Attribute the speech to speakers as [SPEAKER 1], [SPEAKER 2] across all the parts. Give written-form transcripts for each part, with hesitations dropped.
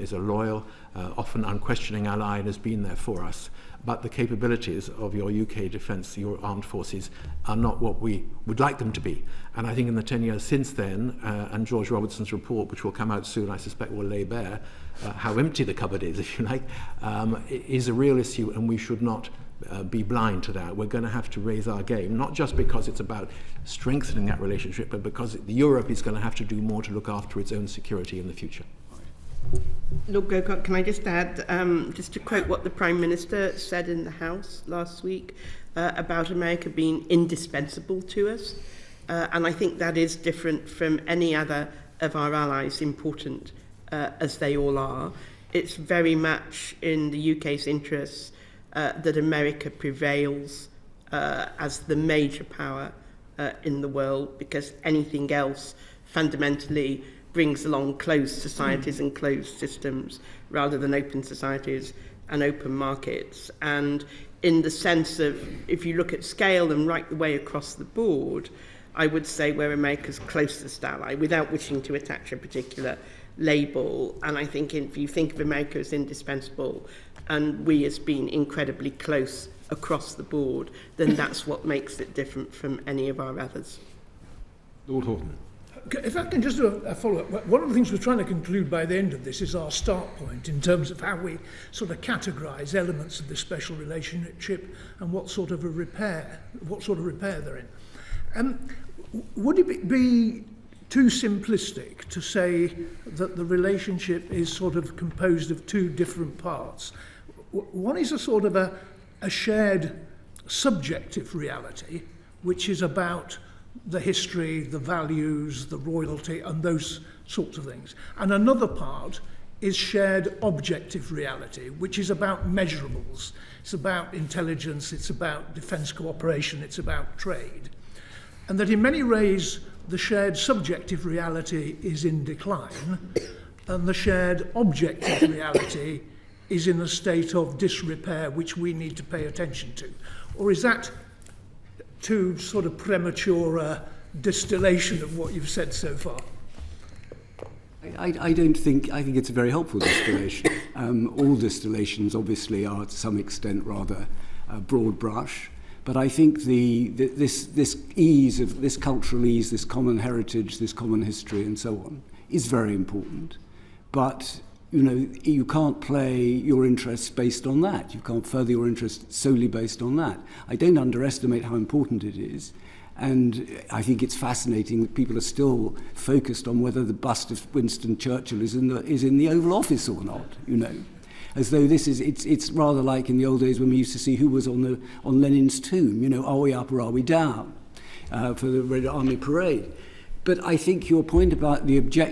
[SPEAKER 1] is a loyal, often unquestioning ally and has been there for us. But the capabilities of your UK defence, your armed forces, are not what we would like them to be. And I think in the 10 years since then, and George Robertson's report, which will come out soon, I suspect will lay bare how empty the cupboard is, if you like, is a real issue, and we should not be blind to that. We're going to have to raise our game, not just because it's about strengthening that relationship, but because Europe is going to have to do more to look after its own security in the future.
[SPEAKER 2] Lord Gokart, can I just add, just to quote what the Prime Minister said in the House last week about America being indispensable to us, and I think that is different from any other of our allies, important as they all are. It's very much in the UK's interests that America prevails as the major power in the world, because anything else fundamentally brings along closed societies and closed systems rather than open societies and open markets. And in the sense of, if you look at scale and right the way across the board, I would say we're America's closest ally, without wishing to attach a particular label. And I think if you think of America as indispensable and we as being incredibly close across the board, then that's what makes it different from any of our others.
[SPEAKER 3] Lord Horton.
[SPEAKER 4] If I can just do a follow-up. One of the things we're trying to conclude by the end of this is our start point in terms of how we sort of categorise elements of this special relationship and what sort of repair they're in. Would it be too simplistic to say that the relationship is sort of composed of two different parts? One is a sort of a shared subjective reality, which is about the history, the values, the royalty, and those sorts of things. And another part is shared objective reality, which is about measurables. It's about intelligence, it's about defence cooperation, it's about trade. And that in many ways, the shared subjective reality is in decline, and the shared objective reality is in a state of disrepair, which we need to pay attention to. Or is that too sort of premature distillation of what you've said so far?
[SPEAKER 5] I think it's a very helpful distillation. All distillations obviously are to some extent rather broad brush, but I think this ease of this cultural ease, this common heritage, this common history, and so on, is very important. But you can't play your interests based on that. You can't further your interests solely based on that. I don't underestimate how important it is. And I think it's fascinating that people are still focused on whether the bust of Winston Churchill is in the Oval Office or not, As though it's rather like in the old days when we used to see who was on Lenin's tomb, are we up or are we down for the Red Army Parade. But I think your point about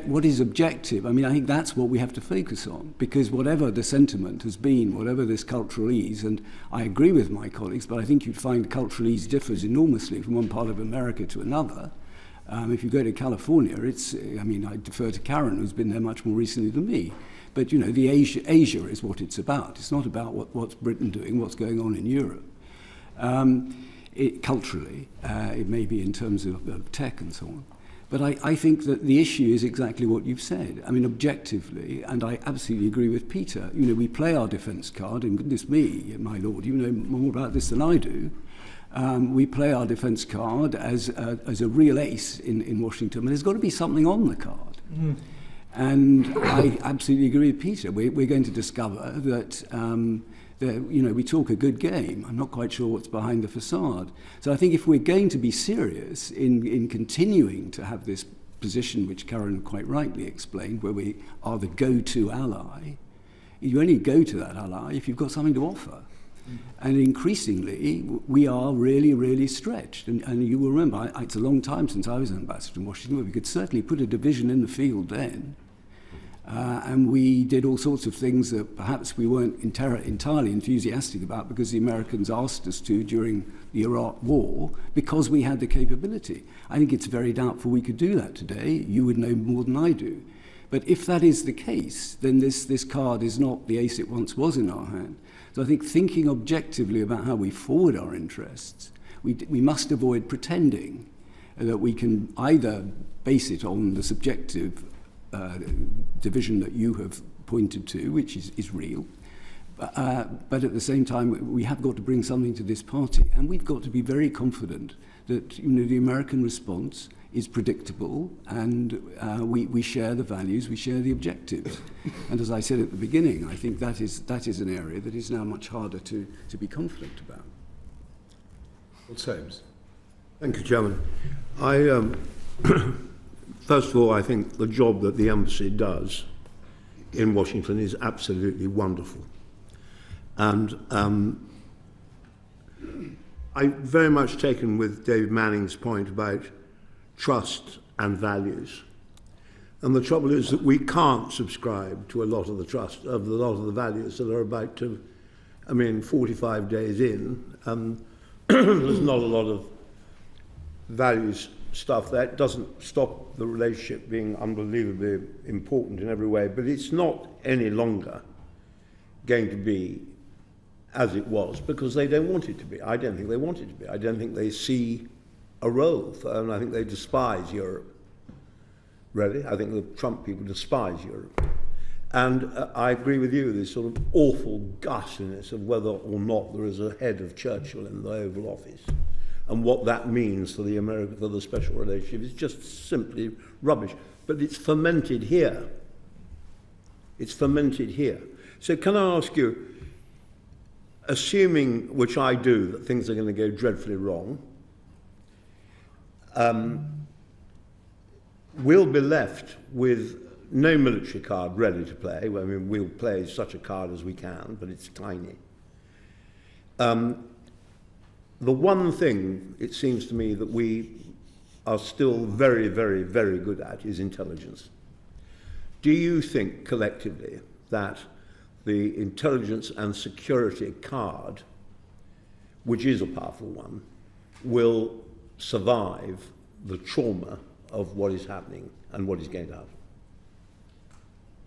[SPEAKER 5] what is objective, I think that's what we have to focus on, because whatever the sentiment has been, whatever this cultural ease, and I agree with my colleagues, but I think you'd find cultural ease differs enormously from one part of America to another. If you go to California, I defer to Karen, who's been there much more recently than me. But, the Asia is what it's about. It's not about what's Britain doing, what's going on in Europe. Culturally, it may be in terms of tech and so on. But I think that the issue is exactly what you've said. Objectively, and I absolutely agree with Peter, we play our defence card, and goodness me, my lord, you know more about this than I do. We play our defence card as a real ace in Washington, but there's got to be something on the card. Mm. And I absolutely agree with Peter. We're going to discover that we talk a good game. I'm not quite sure what's behind the facade. So I think if we're going to be serious in continuing to have this position, which Karen quite rightly explained, where we are the go-to ally, you only go to that ally if you've got something to offer. And increasingly, we are really, really stretched. And you will remember, it's a long time since I was an ambassador in Washington, but we could certainly put a division in the field then. And we did all sorts of things that perhaps we weren't entirely enthusiastic about because the Americans asked us to during the Iraq War, because we had the capability. I think it's very doubtful we could do that today. You would know more than I do. But if that is the case, then this card is not the ace it once was in our hand. So I think thinking objectively about how we forward our interests, we must avoid pretending that we can either base it on the subjective division that you have pointed to, which is real. But at the same time, we have got to bring something to this party, and we've got to be very confident that the American response is predictable, and we share the values, we share the objectives. And as I said at the beginning, I think that is an area that is now much harder to be confident about.
[SPEAKER 3] Lord Soames.
[SPEAKER 6] Thank you, Chairman. First of all, I think the job that the embassy does in Washington is absolutely wonderful. And I'm very much taken with David Manning's point about trust and values. And the trouble is that we can't subscribe to a lot of the trust, of a lot of the values that are about to, 45 days in, there's not a lot of values stuff. That doesn't stop the relationship being unbelievably important in every way, but it's not any longer going to be as it was because they don't want it to be. I don't think they want it to be. I don't think they see a role for, and I think they despise Europe. Really, I think the Trump people despise Europe. And I agree with you, this sort of awful gussiness of whether or not there is a head of Churchill in the Oval Office and what that means for the special relationship is just simply rubbish. But it's fermented here. It's fermented here. So can I ask you, assuming, which I do, that things are going to go dreadfully wrong, we'll be left with no military card ready to play. We'll play such a card as we can, but it's tiny. The one thing, it seems to me, that we are still very, very, very good at is intelligence. Do you think, collectively, that the intelligence and security card, which is a powerful one, will survive the trauma of what is happening and what is going to happen?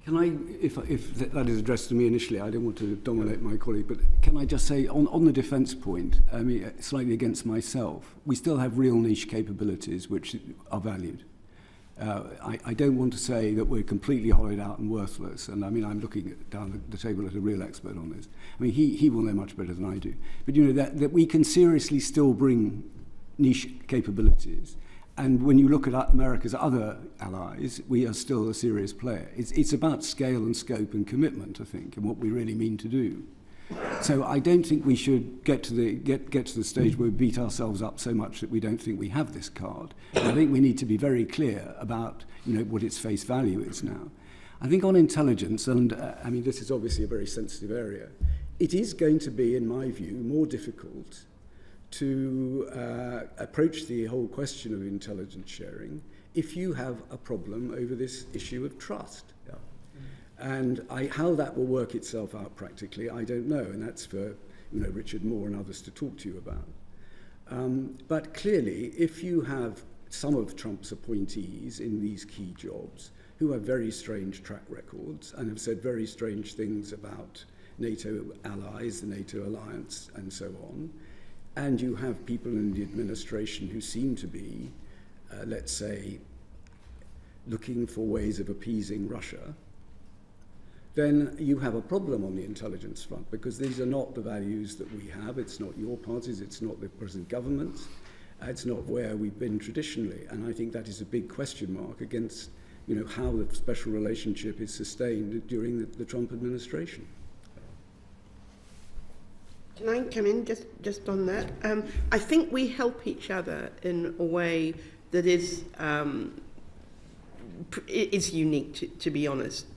[SPEAKER 5] Can I, if that is addressed to me initially, I don't want to dominate my colleague, but can I just say, on the defence point, slightly against myself, we still have real niche capabilities which are valued. I don't want to say that we're completely hollowed out and worthless, and I'm looking down the table at a real expert on this. He will know much better than I do. But that we can seriously still bring niche capabilities. And when you look at America's other allies, we are still a serious player. It's about scale and scope and commitment, I think, and what we really mean to do. So I don't think we should get to the stage where we beat ourselves up so much that we don't think we have this card. I think we need to be very clear about what its face value is now. I think on intelligence, and this is obviously a very sensitive area, it is going to be, in my view, more difficult to approach the whole question of intelligence sharing if you have a problem over this issue of trust. Yeah. And how that will work itself out practically, I don't know, and that's for Richard Moore and others to talk to you about. But clearly, if you have some of Trump's appointees in these key jobs who have very strange track records and have said very strange things about NATO allies, the NATO alliance, and so on, and you have people in the administration who seem to be, let's say, looking for ways of appeasing Russia, then you have a problem on the intelligence front, because these are not the values that we have. It's not your parties, it's not the present governments, it's not where we've been traditionally. And I think that is a big question mark against how the special relationship is sustained during the Trump administration.
[SPEAKER 2] Can I come in just on that? I think we help each other in a way that is unique, to be honest.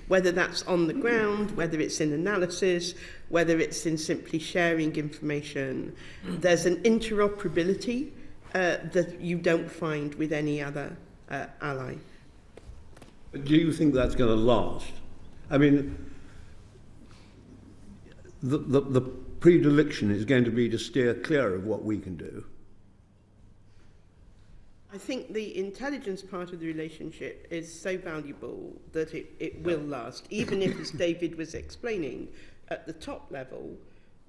[SPEAKER 2] Whether that's on the ground, whether it's in analysis, whether it's in simply sharing information, there's an interoperability that you don't find with any other ally.
[SPEAKER 6] Do you think that's going to last? The predilection is going to be to steer clear of what we can do.
[SPEAKER 2] I think the intelligence part of the relationship is so valuable that it will last, even if, as David was explaining, at the top level,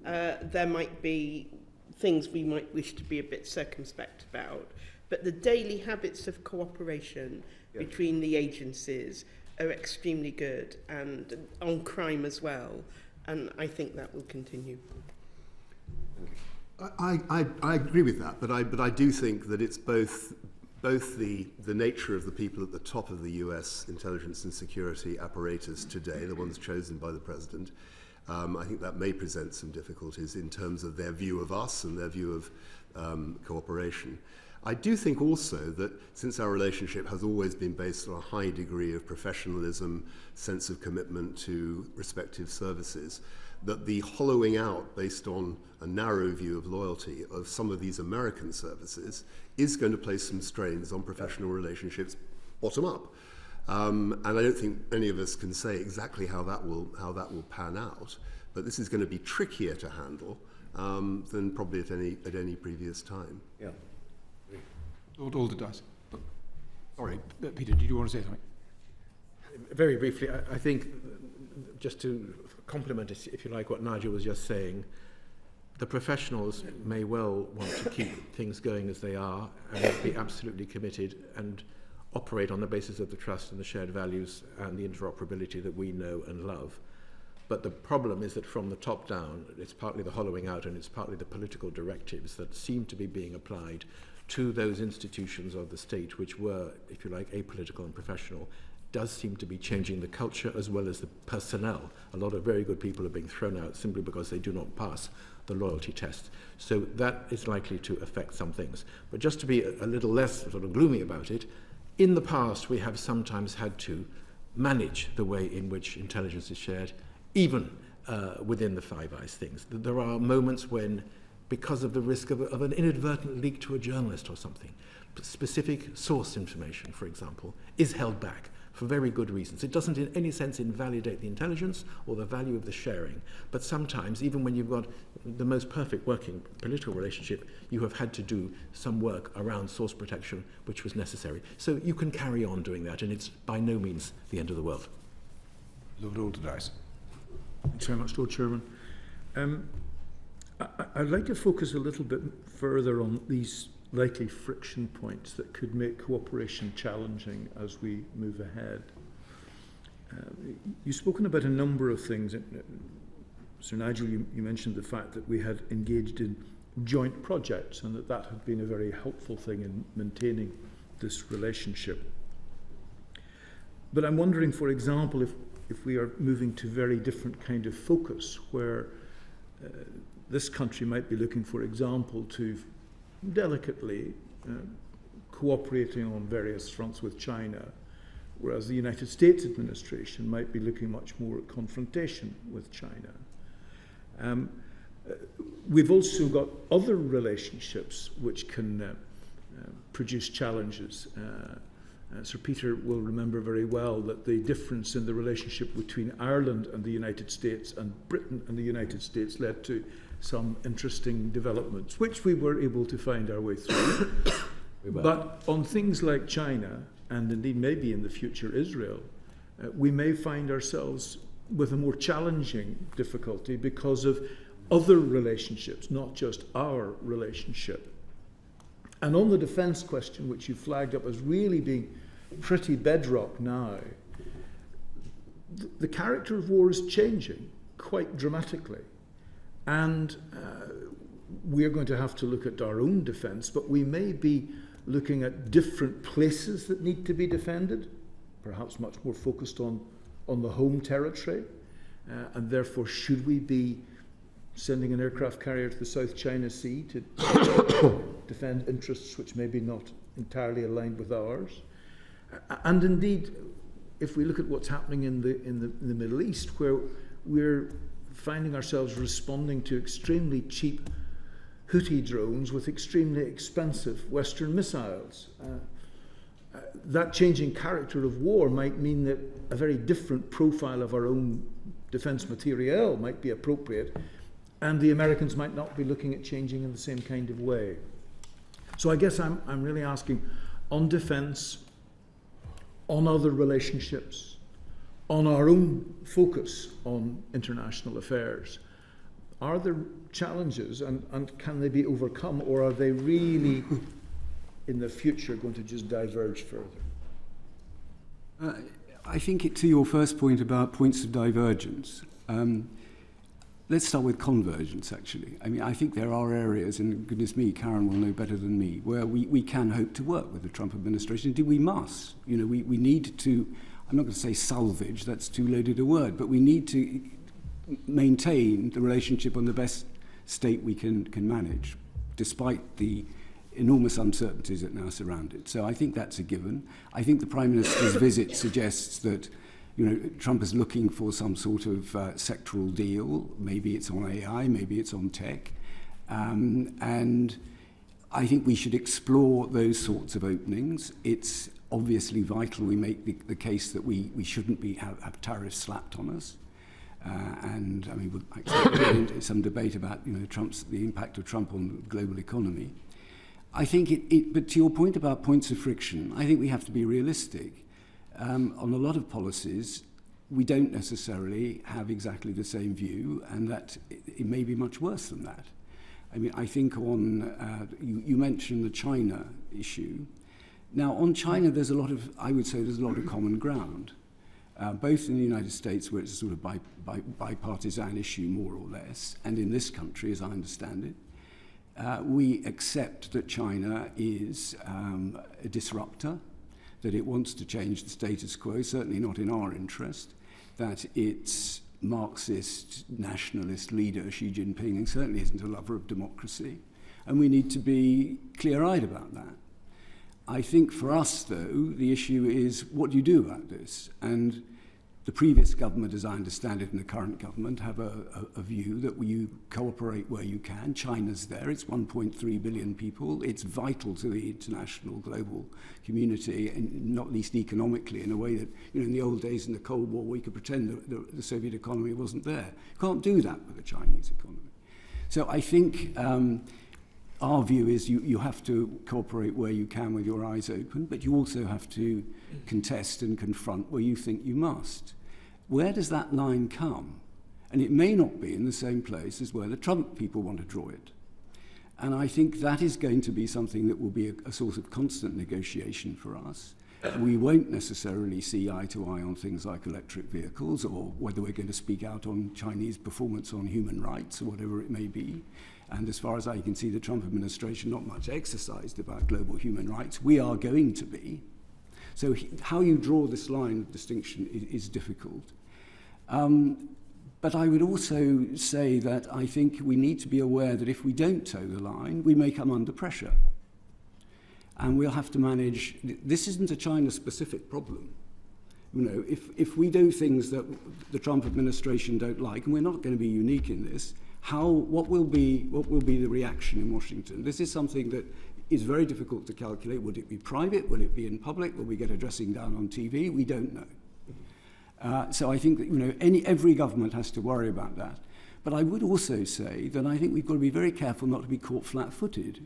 [SPEAKER 2] there might be things we might wish to be a bit circumspect about. But the daily habits of cooperation between the agencies are extremely good, and on crime as well, and I think that will continue.
[SPEAKER 3] I agree with that, but I do think that it's both the nature of the people at the top of the US intelligence and security apparatus today, the ones chosen by the president. I think that may present some difficulties in terms of their view of us and their view of cooperation. I do think also that since our relationship has always been based on a high degree of professionalism, sense of commitment to respective services, that the hollowing out based on a narrow view of loyalty of some of these American services is going to place some strains on professional relationships bottom up. And I don't think any of us can say exactly how that will pan out, but this is going to be trickier to handle than probably at any previous time.
[SPEAKER 1] Yeah.
[SPEAKER 7] Lord Alder does. Sorry, Peter, did you want to say something?
[SPEAKER 1] Very briefly, I think, just to complement, if you like, what Nigel was just saying, the professionals may well want to keep things going as they are and be absolutely committed and operate on the basis of the trust and the shared values and the interoperability that we know and love. But the problem is that from the top down, it's partly the hollowing out and it's partly the political directives that seem to be being applied to those institutions of the state which were, if you like, apolitical and professional, does seem to be changing the culture as well as the personnel. A lot of very good people are being thrown out simply because they do not pass the loyalty test. So that is likely to affect some things. But just to be a little less sort of gloomy about it, in the past we have sometimes had to manage the way in which intelligence is shared, even within the Five Eyes things. There are moments when, because of the risk of an inadvertent leak to a journalist or something, specific source information, for example, is held back for very good reasons. It doesn't in any sense invalidate the intelligence or the value of the sharing, but sometimes, even when you've got the most perfect working political relationship, you have had to do some work around source protection which was necessary. So you can carry on doing that, and it's by no means the end of the world.
[SPEAKER 7] Lord Alderdice.
[SPEAKER 4] Thanks very much, Lord Chairman. I'd like to focus a little bit further on these likely friction points that could make cooperation challenging as we move ahead. You've spoken about a number of things. Sir Nigel, you mentioned the fact that we had engaged in joint projects and that had been a very helpful thing in maintaining this relationship. But I'm wondering, for example, if we are moving to very different kind of focus, where this country might be looking, for example, to delicately cooperating on various fronts with China, whereas the United States administration might be looking much more at confrontation with China. We've also got other relationships which can produce challenges. Sir Peter will remember very well that the difference in the relationship between Ireland and the United States and Britain and the United States led to some interesting developments, which we were able to find our way through. But on things like China, and indeed maybe in the future Israel, we may find ourselves with a more challenging difficulty because of other relationships, not just our relationship. And on the defence question, which you flagged up as really being pretty bedrock now, the character of war is changing quite dramatically. And we're going to have to look at our own defence, but we may be looking at different places that need to be defended, perhaps much more focused on the home territory. And therefore, should we be sending an aircraft carrier to the South China Sea to defend interests which may be not entirely aligned with ours? And indeed, if we look at what's happening in the Middle East, where we're finding ourselves responding to extremely cheap Houthi drones with extremely expensive Western missiles. That changing character of war might mean that a very different profile of our own defence materiel might be appropriate, and the Americans might not be looking at changing in the same kind of way. So I guess I'm really asking, on defence, on other relationships, on our own focus on international affairs, are there challenges and can they be overcome, or are they really in the future going to just diverge further?
[SPEAKER 5] I think to your first point about points of divergence, let's start with convergence, actually. I mean, I think there are areas, and goodness me, Karen will know better than me, where we can hope to work with the Trump administration. Indeed, we must. You know, we need to, I'm not going to say salvage, that's too loaded a word, but we need to maintain the relationship on the best state we can manage, despite the enormous uncertainties that now surround it. So I think that's a given. I think the Prime Minister's visit suggests that, you know, Trump is looking for some sort of sectoral deal. Maybe it's on AI, maybe it's on tech. And I think we should explore those sorts of openings. It's obviously vital we make the case that we shouldn't have tariffs slapped on us. And I mean, we'll get into some debate about, you know, the impact of Trump on the global economy. I think but to your point about points of friction, I think we have to be realistic. On a lot of policies, we don't necessarily have exactly the same view, and that it may be much worse than that. I mean, I think you mentioned the China issue. Now, on China, I would say there's a lot of common ground, both in the United States, where it's a sort of bipartisan issue, more or less, and in this country, as I understand it. We accept that China is a disruptor, that it wants to change the status quo, certainly not in our interest, that its Marxist nationalist leader, Xi Jinping, certainly isn't a lover of democracy, and we need to be clear-eyed about that. I think for us, though, the issue is, what do you do about this? And the previous government, as I understand it, and the current government have a view that you cooperate where you can. China's there. It's 1.3 billion people. It's vital to the international global community, and not least economically, in a way that, you know, in the old days in the Cold War, we could pretend that the Soviet economy wasn't there. You can't do that with the Chinese economy. So I think our view is you have to cooperate where you can with your eyes open, but you also have to contest and confront where you think you must. Where does that line come? And it may not be in the same place as where the Trump people want to draw it. And I think that is going to be something that will be a source of constant negotiation for us. We won't necessarily see eye to eye on things like electric vehicles, or whether we're going to speak out on Chinese performance on human rights, or whatever it may be. And as far as I can see, the Trump administration not much exercised about global human rights. We are going to be. So how you draw this line of distinction is difficult. But I would also say that I think we need to be aware that if we don't toe the line, we may come under pressure. And we'll have to manage. This isn't a China-specific problem. You know, if we do things that the Trump administration don't like, and we're not going to be unique in this, what will be the reaction in Washington? This is something that is very difficult to calculate. Would it be private? Will it be in public? Will we get a dressing down on TV? We don't know. So I think that, you know, every government has to worry about that. But I would also say that I think we've got to be very careful not to be caught flat-footed.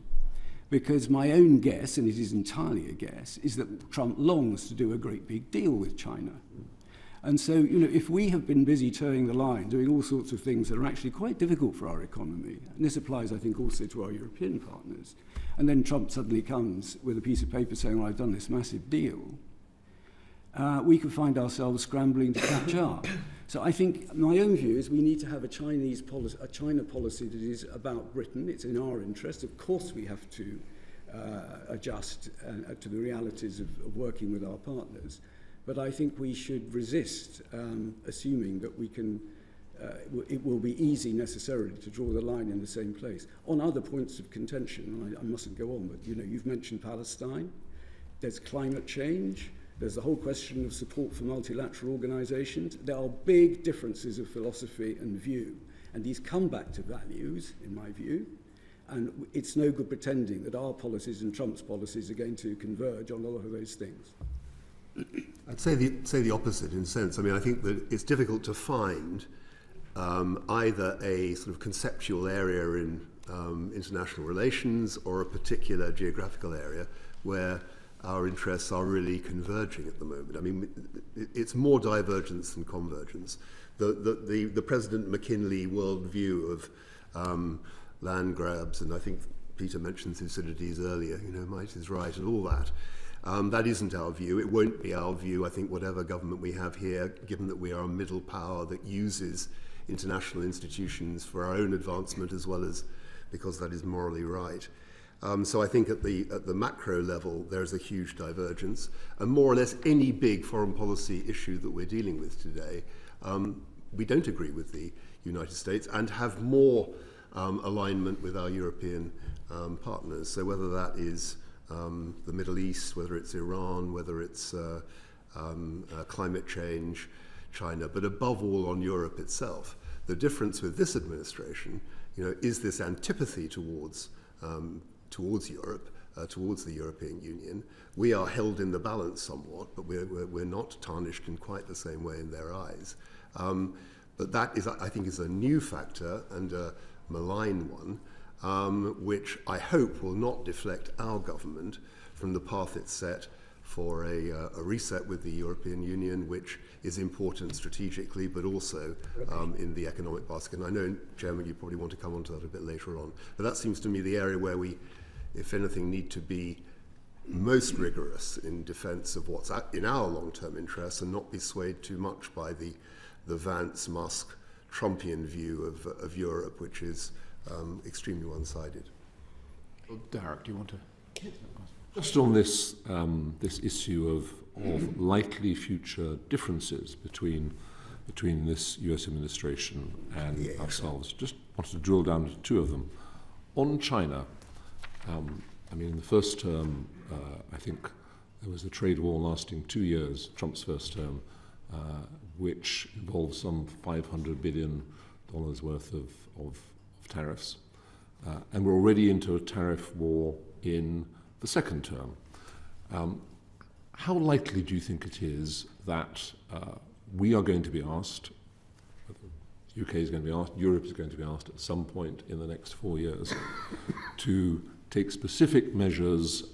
[SPEAKER 5] Because my own guess, and it is entirely a guess, is that Trump longs to do a great big deal with China. And so, you know, if we have been busy towing the line, doing all sorts of things that are actually quite difficult for our economy, and this applies, I think, also to our European partners, and then Trump suddenly comes with a piece of paper saying, well, I've done this massive deal, we could find ourselves scrambling to catch up. So I think my own view is we need to have a China policy that is about Britain. It's in our interest. Of course we have to adjust to the realities of working with our partners. But I think we should resist assuming that we can, it will be easy necessarily to draw the line in the same place. On other points of contention, I mustn't go on, but you know, you've mentioned Palestine. There's climate change. There's the whole question of support for multilateral organizations. There are big differences of philosophy and view, and these come back to values, in my view, and it's no good pretending that our policies and Trump's policies are going to converge on a lot of those things.
[SPEAKER 3] I'd say the opposite in a sense. I mean, I think that it's difficult to find either a sort of conceptual area in international relations or a particular geographical area where our interests are really converging at the moment. I mean, it's more divergence than convergence. The President McKinley worldview of land grabs, and I think Peter mentioned Thucydides earlier, you know, might is right, and all that, That isn't our view. It won't be our view, I think, whatever government we have here, given that we are a middle power that uses international institutions for our own advancement as well as because that is morally right. So I think at the macro level, there's a huge divergence. And more or less any big foreign policy issue that we're dealing with today, we don't agree with the United States and have more alignment with our European partners. So whether that is the Middle East, whether it's Iran, whether it's climate change, China, but above all on Europe itself. The difference with this administration, is this antipathy towards Europe, towards the European Union. We are held in the balance somewhat, but we're not tarnished in quite the same way in their eyes. But that is, I think, is a new factor and a malign one, which I hope will not deflect our government from the path it's set for a reset with the European Union, which is important strategically, but also in the economic basket. And I know, Chairman, you probably want to come on to that a bit later on. But that seems to me the area where we, if anything, need to be most rigorous in defence of what's in our long-term interests and not be swayed too much by the Vance, Musk, Trumpian view of Europe, which is extremely one-sided.
[SPEAKER 7] Well, Derek, do you want to?
[SPEAKER 8] Just on this this issue of likely future differences between this US administration and ourselves, just wanted to drill down to two of them. On China, I mean, in the first term, I think there was a trade war lasting 2 years, Trump's first term, which involved some $500 billion worth of tariffs. And we're already into a tariff war in the second term. How likely do you think it is that we are going to be asked, the UK is going to be asked, Europe is going to be asked at some point in the next 4 years to take specific measures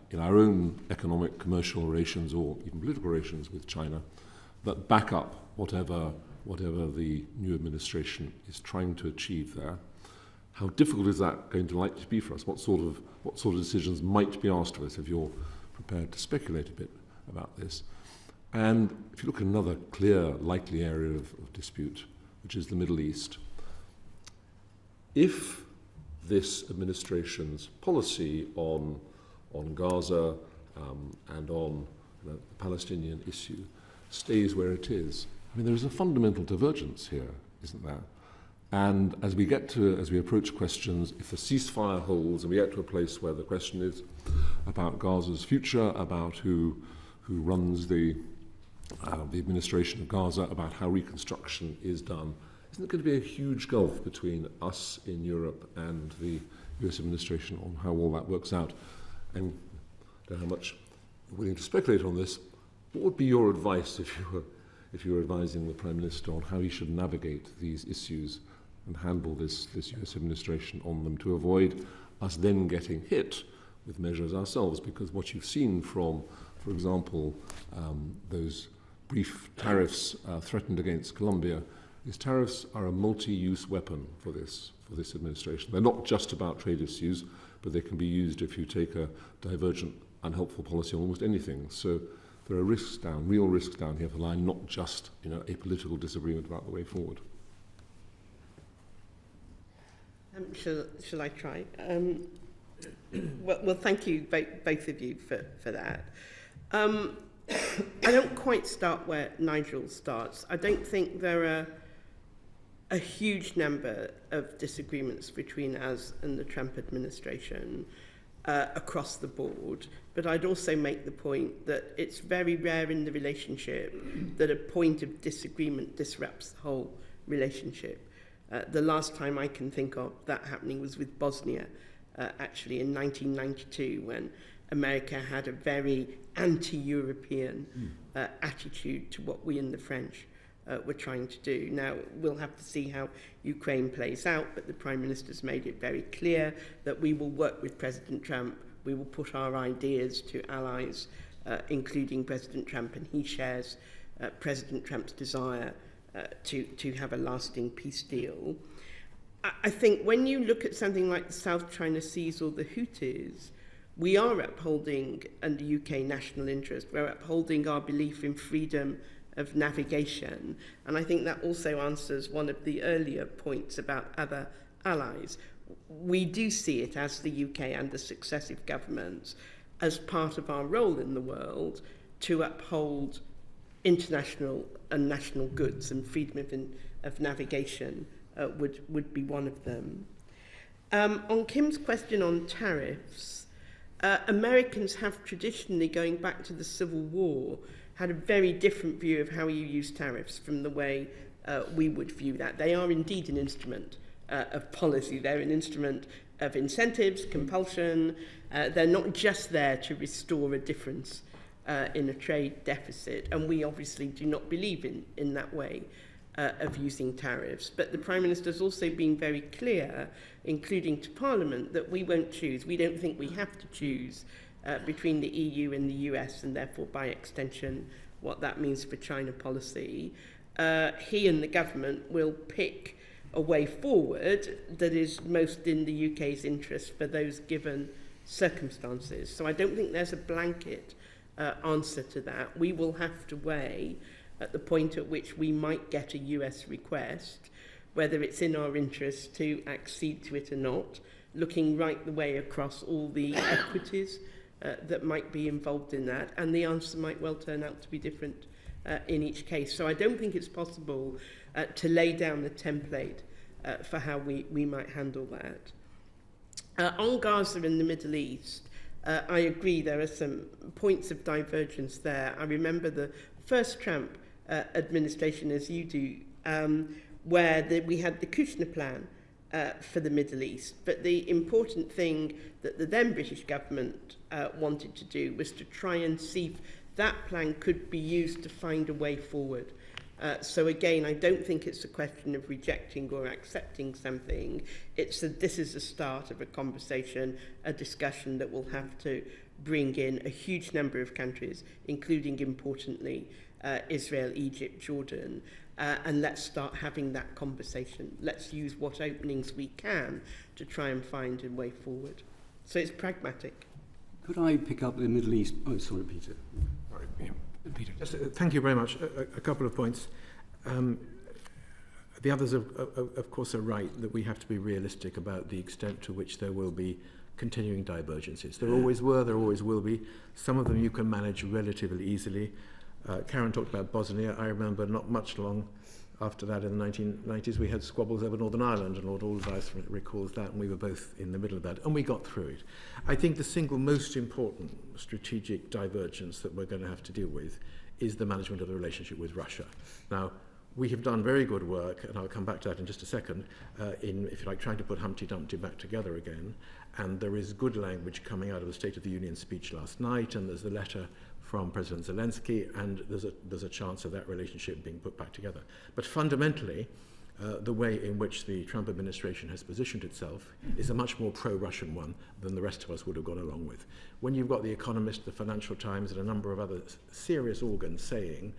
[SPEAKER 8] in our own economic, commercial relations or even political relations with China that back up whatever the new administration is trying to achieve there? How difficult is that going to likely to be for us? What sort of decisions might be asked of us, if you're prepared to speculate a bit about this? And if you look at another clear, likely area of dispute, which is the Middle East, if this administration's policy on Gaza and on the Palestinian issue stays where it is, I mean, there is a fundamental divergence here, isn't there? And as we approach questions, if the ceasefire holds and we get to a place where the question is about Gaza's future, about who runs the administration of Gaza, about how reconstruction is done, isn't there going to be a huge gulf between us in Europe and the US administration on how all that works out? And I don't know how much you're willing to speculate on this. What would be your advice if you were advising the Prime Minister on how he should navigate these issues and handle this US administration on them to avoid us then getting hit with measures ourselves? Because what you've seen from, for example, those brief tariffs threatened against Colombia, these tariffs are a multi-use weapon for this administration. They're not just about trade issues, but they can be used if you take a divergent, unhelpful policy on almost anything. So there are risks down, real risks down here for the line, not just a political disagreement about the way forward.
[SPEAKER 2] Shall I try? Well, thank you, both of you, for that. I don't quite start where Nigel starts. I don't think there are a huge number of disagreements between us and the Trump administration across the board, but I'd also make the point that it's very rare in the relationship that a point of disagreement disrupts the whole relationship. The last time I can think of that happening was with Bosnia, actually in 1992, when America had a very anti-European attitude to what we and the French were trying to do. Now, we'll have to see how Ukraine plays out, but the Prime Minister's made it very clear that we will work with President Trump. We will put our ideas to allies, including President Trump, and he shares President Trump's desire to have a lasting peace deal. I think when you look at something like the South China Seas or the Houthis, we are upholding, under UK national interest, we're upholding our belief in freedom of navigation. And I think that also answers one of the earlier points about other allies. We do see it as the UK and the successive governments as part of our role in the world to uphold international and national goods, and freedom of navigation would be one of them. On Kim's question on tariffs, Americans have traditionally, going back to the Civil War, had a very different view of how you use tariffs from the way we would view that. They are indeed an instrument of policy. They're an instrument of incentives, compulsion. They're not just there to restore a difference in a trade deficit, and we obviously do not believe in that way of using tariffs. But the Prime Minister's also been very clear, including to Parliament, that we won't choose. We don't think we have to choose between the EU and the US, and therefore, by extension, what that means for China policy. He and the government will pick a way forward that is most in the UK's interest for those given circumstances. So I don't think there's a blanket answer to that. We will have to weigh at the point at which we might get a US request, whether it's in our interest to accede to it or not, looking right the way across all the equities that might be involved in that, and the answer might well turn out to be different in each case. So I don't think it's possible to lay down the template for how we might handle that. On Gaza and the Middle East, I agree there are some points of divergence there. I remember the first Trump administration, as you do, where we had the Kushner plan for the Middle East. But the important thing that the then British government wanted to do was to try and see if that plan could be used to find a way forward. So again, I don't think it's a question of rejecting or accepting something. It's that this is the start of a conversation, a discussion that will have to bring in a huge number of countries, including, importantly, Israel, Egypt, Jordan, and let's start having that conversation. Let's use what openings we can to try and find a way forward. So it's pragmatic.
[SPEAKER 5] Could I pick up the Middle East? Oh, sorry, Peter.
[SPEAKER 7] Sorry, yeah. Peter.
[SPEAKER 1] Just, thank you very much. A couple of points. The others, of course, are right that we have to be realistic about the extent to which there will be continuing divergences. There always were, there always will be. Some of them you can manage relatively easily. Karen talked about Bosnia. I remember not much long after that in the 1990s we had squabbles over Northern Ireland, and Lord Alderdice recalls that, and we were both in the middle of that, and we got through it. I think the single most important strategic divergence that we're going to have to deal with is the management of the relationship with Russia. Now, we have done very good work, and I'll come back to that in just a second, in, if you like, trying to put Humpty Dumpty back together again. And there is good language coming out of the State of the Union speech last night, and there's the letter from President Zelensky, and there's a chance of that relationship being put back together. But fundamentally, the way in which the Trump administration has positioned itself is a much more pro-Russian one than the rest of us would have gone along with. When you've got The Economist, the Financial Times, and a number of other serious organs saying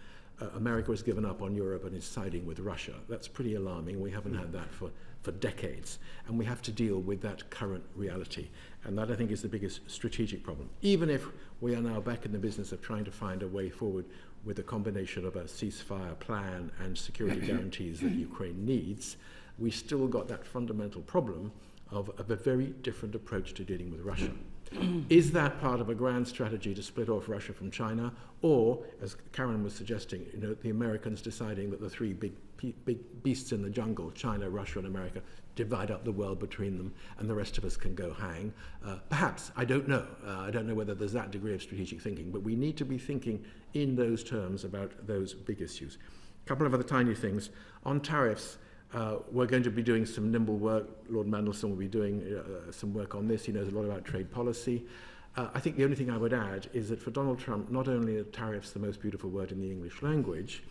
[SPEAKER 1] America has given up on Europe and is siding with Russia, that's pretty alarming. We haven't had that for decades, and we have to deal with that current reality. And that, I think, is the biggest strategic problem. Even if we are now back in the business of trying to find a way forward with a combination of a ceasefire plan and security guarantees that Ukraine needs, we still got that fundamental problem of a very different approach to dealing with Russia. Is that part of a grand strategy to split off Russia from China, or, as Karen was suggesting, the Americans deciding that the three big beasts in the jungle, China, Russia, and America, divide up the world between them, and the rest of us can go hang? Perhaps, I don't know. I don't know whether there's that degree of strategic thinking, but we need to be thinking in those terms about those big issues. A couple of other tiny things. On tariffs, we're going to be doing some nimble work. Lord Mandelson will be doing some work on this. He knows a lot about trade policy. I think the only thing I would add is that for Donald Trump, not only are tariffs the most beautiful word in the English language,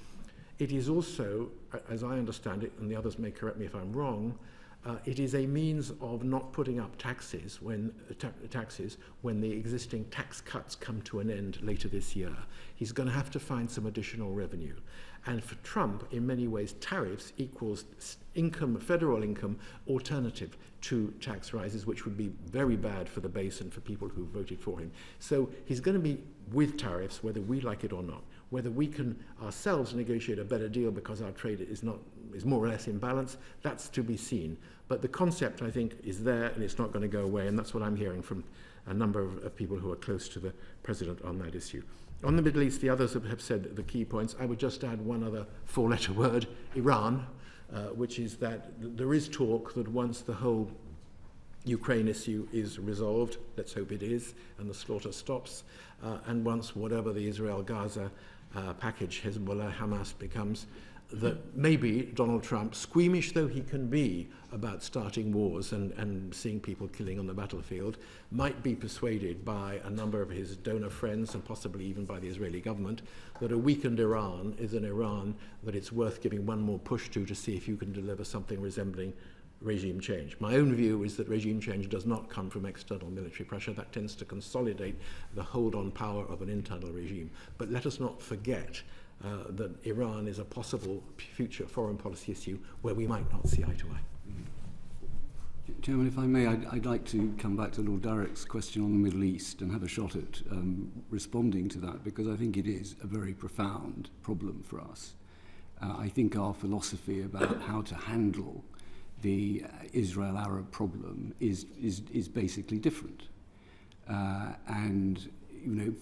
[SPEAKER 1] it is also, as I understand it, and the others may correct me if I'm wrong, It is a means of not putting up taxes when the existing tax cuts come to an end later this year. He's going to have to find some additional revenue. And for Trump, in many ways, tariffs equals income, federal income, alternative to tax rises, which would be very bad for the base and for people who voted for him. So he's going to be with tariffs, whether we like it or not. Whether we can ourselves negotiate a better deal because our trade is more or less in balance, that's to be seen. But the concept, I think, is there, and it's not going to go away, and that's what I'm hearing from a number of people who are close to the president on that issue. On the Middle East, the others have said the key points. I would just add one other four-letter word, Iran, which is that there is talk that once the whole Ukraine issue is resolved, let's hope it is, and the slaughter stops, and once whatever the Israel-Gaza package, Hezbollah, Hamas becomes, that maybe Donald Trump, squeamish though he can be about starting wars and seeing people killing on the battlefield, might be persuaded by a number of his donor friends and possibly even by the Israeli government that a weakened Iran is an Iran that it's worth giving one more push to see if you can deliver something resembling regime change. My own view is that regime change does not come from external military pressure. That tends to consolidate the hold on power of an internal regime. But let us not forget that Iran is a possible future foreign policy issue where we might not see eye to eye.
[SPEAKER 5] Chairman, if I may, I'd like to come back to Lord Darrick's question on the Middle East and have a shot at responding to that, because I think it is a very profound problem for us. I think our philosophy about how to handle the Israel-Arab problem is basically different. And you know,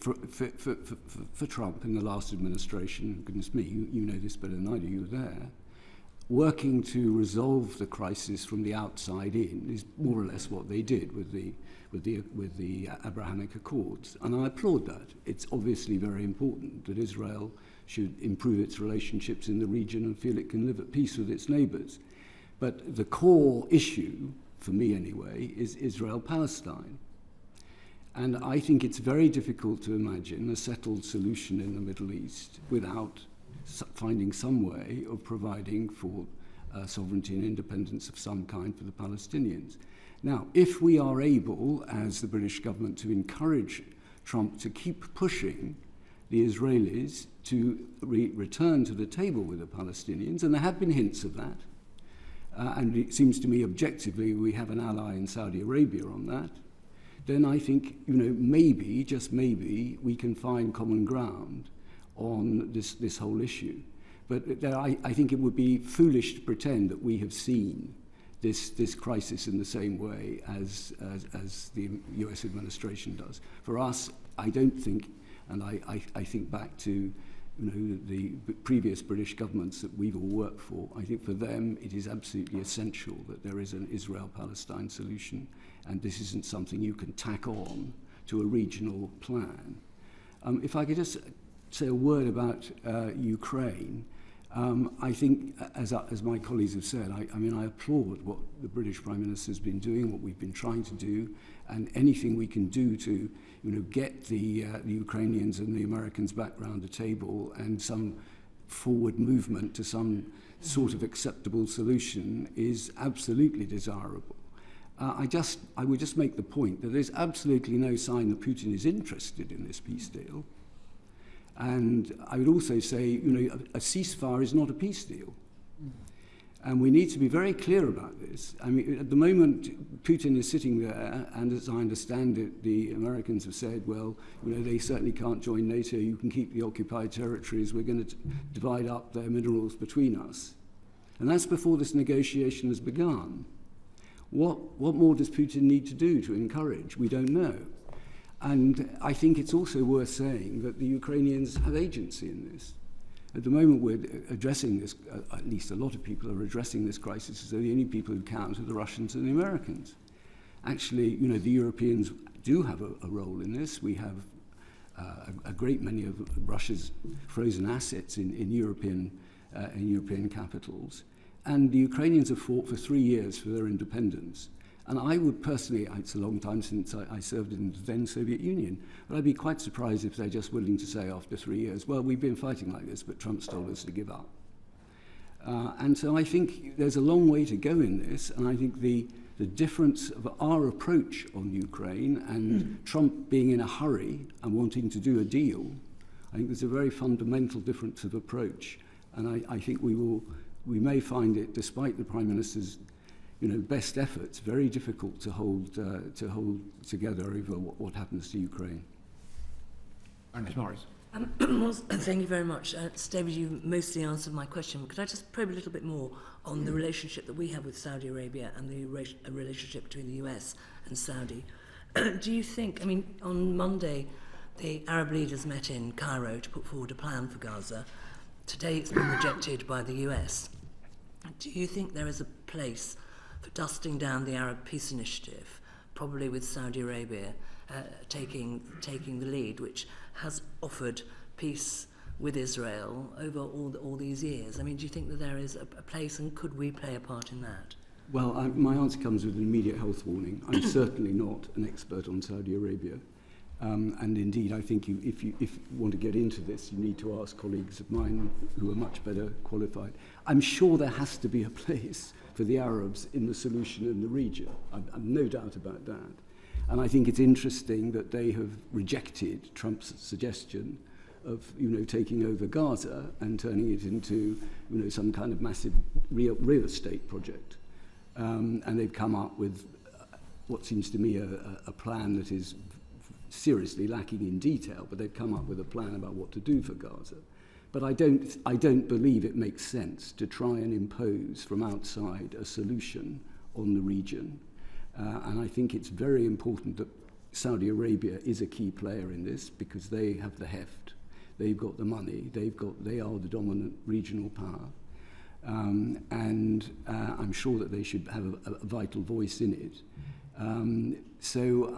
[SPEAKER 5] for Trump in the last administration, goodness me, you know this better than I do, you were there, working to resolve the crisis from the outside in is more or less what they did with the Abrahamic Accords. And I applaud that. It's obviously very important that Israel should improve its relationships in the region and feel it can live at peace with its neighbors. But the core issue, for me anyway, is Israel-Palestine. And I think it's very difficult to imagine a settled solution in the Middle East without finding some way of providing for sovereignty and independence of some kind for the Palestinians. Now, if we are able, as the British government, to encourage Trump to keep pushing the Israelis to return to the table with the Palestinians, and there have been hints of that, and it seems to me objectively we have an ally in Saudi Arabia on that, then I think, you know, maybe, just maybe, we can find common ground on this whole issue. But I think it would be foolish to pretend that we have seen this crisis in the same way as the US administration does. For us, I don't think, and I think back to the previous British governments that we've all worked for, I think for them it is absolutely essential that there is an Israel-Palestine solution, and this isn't something you can tack on to a regional plan. If I could just say a word about Ukraine, I think, as my colleagues have said, I applaud what the British Prime Minister has been doing, what we've been trying to do, and anything we can do to get the Ukrainians and the Americans back round the table and some forward movement to some sort of acceptable solution is absolutely desirable. I would just make the point that there's absolutely no sign that Putin is interested in this peace deal. And I would also say, a ceasefire is not a peace deal. And we need to be very clear about this. I mean, at the moment, Putin is sitting there, and as I understand it, the Americans have said, well, they certainly can't join NATO, you can keep the occupied territories, we're going to divide up their minerals between us. And that's before this negotiation has begun. What more does Putin need to do to encourage? We don't know. And I think it's also worth saying that the Ukrainians have agency in this. At the moment we're addressing this, at least a lot of people are addressing this crisis as though the only people who count are the Russians and the Americans. Actually, the Europeans do have a role in this. We have a great many of Russia's frozen assets in European capitals. And the Ukrainians have fought for 3 years for their independence. And I would personally, it's a long time since I served in the then Soviet Union, but I'd be quite surprised if they're just willing to say after 3 years, well, we've been fighting like this, but Trump's told us to give up. And so I think there's a long way to go in this, and I think the difference of our approach on Ukraine and Trump being in a hurry and wanting to do a deal, I think there's a very fundamental difference of approach. And I think we may find it, despite the Prime Minister's best efforts, very difficult to hold together over what happens to Ukraine.
[SPEAKER 7] Ms. Morris.
[SPEAKER 9] Well, thank you very much. David, you mostly answered my question. Could I just probe a little bit more on the relationship that we have with Saudi Arabia and the relationship between the US and Saudi? Do you think, on Monday, the Arab leaders met in Cairo to put forward a plan for Gaza. Today it's been rejected by the US. Do you think there is a place for dusting down the Arab Peace Initiative, probably with Saudi Arabia taking the lead, which has offered peace with Israel over all these years? Do you think that there is a place, and could we play a part in that?
[SPEAKER 5] Well, my answer comes with an immediate health warning. I'm certainly not an expert on Saudi Arabia. And indeed, I think if you want to get into this, you need to ask colleagues of mine who are much better qualified. I'm sure there has to be a place for the Arabs in the solution in the region. I've no doubt about that. And I think it's interesting that they have rejected Trump's suggestion of taking over Gaza and turning it into some kind of massive real estate project. And they've come up with what seems to me a plan that is seriously lacking in detail, but they've come up with a plan about what to do for Gaza. But I don't believe it makes sense to try and impose from outside a solution on the region. And I think it's very important that Saudi Arabia is a key player in this, because they have the heft, they've got the money, they are the dominant regional power. And I'm sure that they should have a vital voice in it. So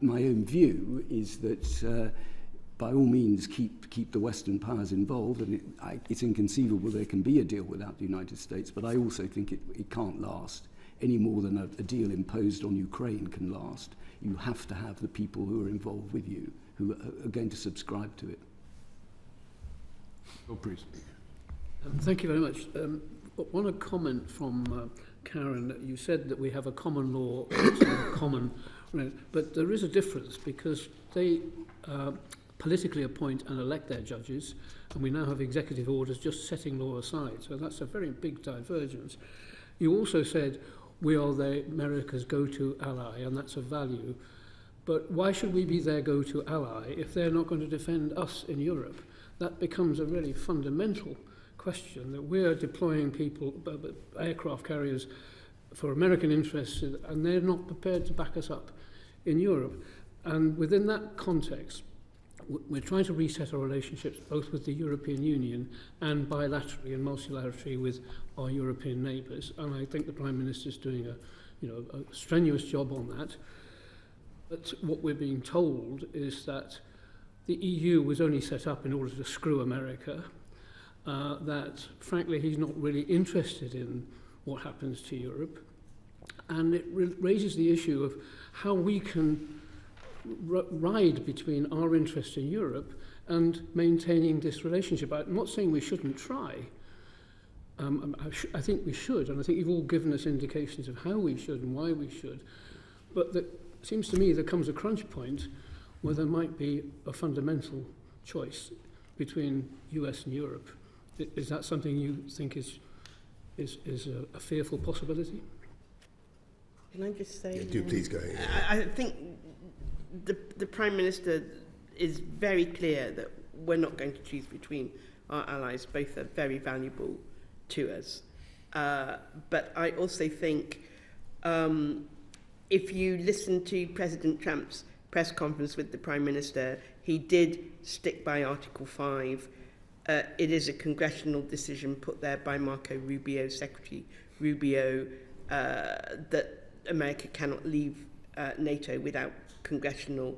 [SPEAKER 5] my own view is that by all means keep the Western powers involved, and it's inconceivable there can be a deal without the United States, but I also think it can't last any more than a deal imposed on Ukraine can last. You have to have the people who are involved with you, who are going to subscribe to it.
[SPEAKER 7] Oh, please.
[SPEAKER 10] Thank you very much. One comment from Karen. You said that we have a common law, common, but there is a difference, because they politically appoint and elect their judges, and we now have executive orders just setting law aside. So that's a very big divergence. You also said we are America's go-to ally, and that's a value. But why should we be their go-to ally if they're not going to defend us in Europe? That becomes a really fundamental question, that we're deploying aircraft carriers for American interests, and they're not prepared to back us up in Europe. And within that context, we're trying to reset our relationships both with the European Union and bilaterally and multilaterally with our European neighbours. And I think the Prime Minister is doing a strenuous job on that. But what we're being told is that the EU was only set up in order to screw America, that frankly he's not really interested in what happens to Europe. And it raises the issue of how we can ride between our interest in Europe and maintaining this relationship. I'm not saying we shouldn't try. I think we should, and I think you've all given us indications of how we should and why we should. But it seems to me there comes a crunch point where there might be a fundamental choice between US and Europe. Is that something you think is a fearful possibility?
[SPEAKER 2] Can I just say?
[SPEAKER 3] Yeah, do please go ahead.
[SPEAKER 2] I think the Prime Minister is very clear that we're not going to choose between our allies. Both are very valuable to us. But I also think if you listen to President Trump's press conference with the Prime Minister, he did stick by Article 5. It is a congressional decision put there by Marco Rubio, Secretary Rubio, that America cannot leave NATO without congressional